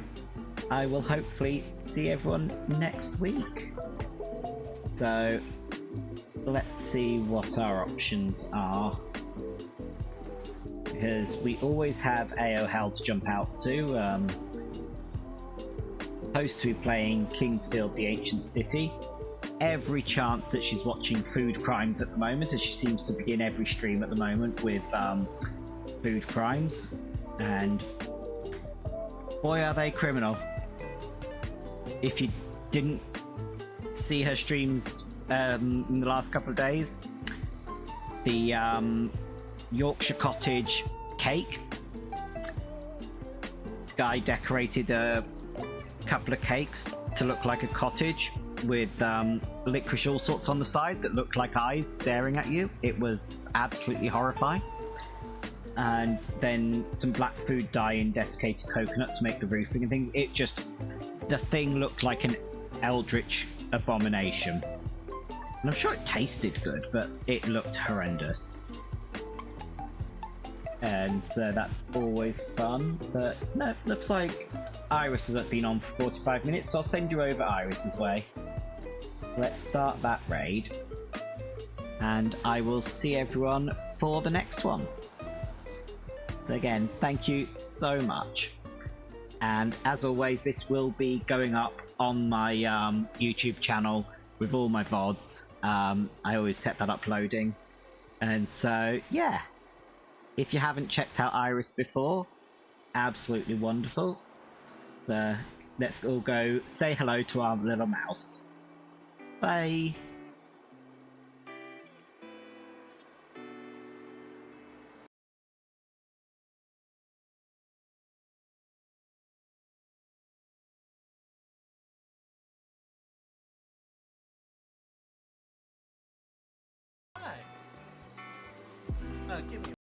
I will hopefully see everyone next week. So let's see what our options are. Because we always have AO Hell to jump out to. supposed to be playing Kingsfield the Ancient City. Every chance that she's watching food crimes at the moment, as she seems to begin every stream at the moment with food crimes. And boy, are they criminal. If you didn't see her streams in the last couple of days, the Yorkshire Cottage cake guy decorated a couple of cakes to look like a cottage with licorice all sorts on the side that looked like eyes staring at you. It was absolutely horrifying. And then some black food dye in desiccated coconut to make the roofing and things. The thing looked like an eldritch abomination. And I'm sure it tasted good, but it looked horrendous. And so that's always fun. But no, looks like Iris has been on for 45 minutes, so I'll send you over Iris's way. Let's start that raid. And I will see everyone for the next one. So again, thank you so much. And as always, this will be going up on my YouTube channel with all my VODs. I always set that uploading. And so, yeah. If you haven't checked out Iris before, absolutely wonderful. So let's all go say hello to our little mouse. Bye. Hi. Give me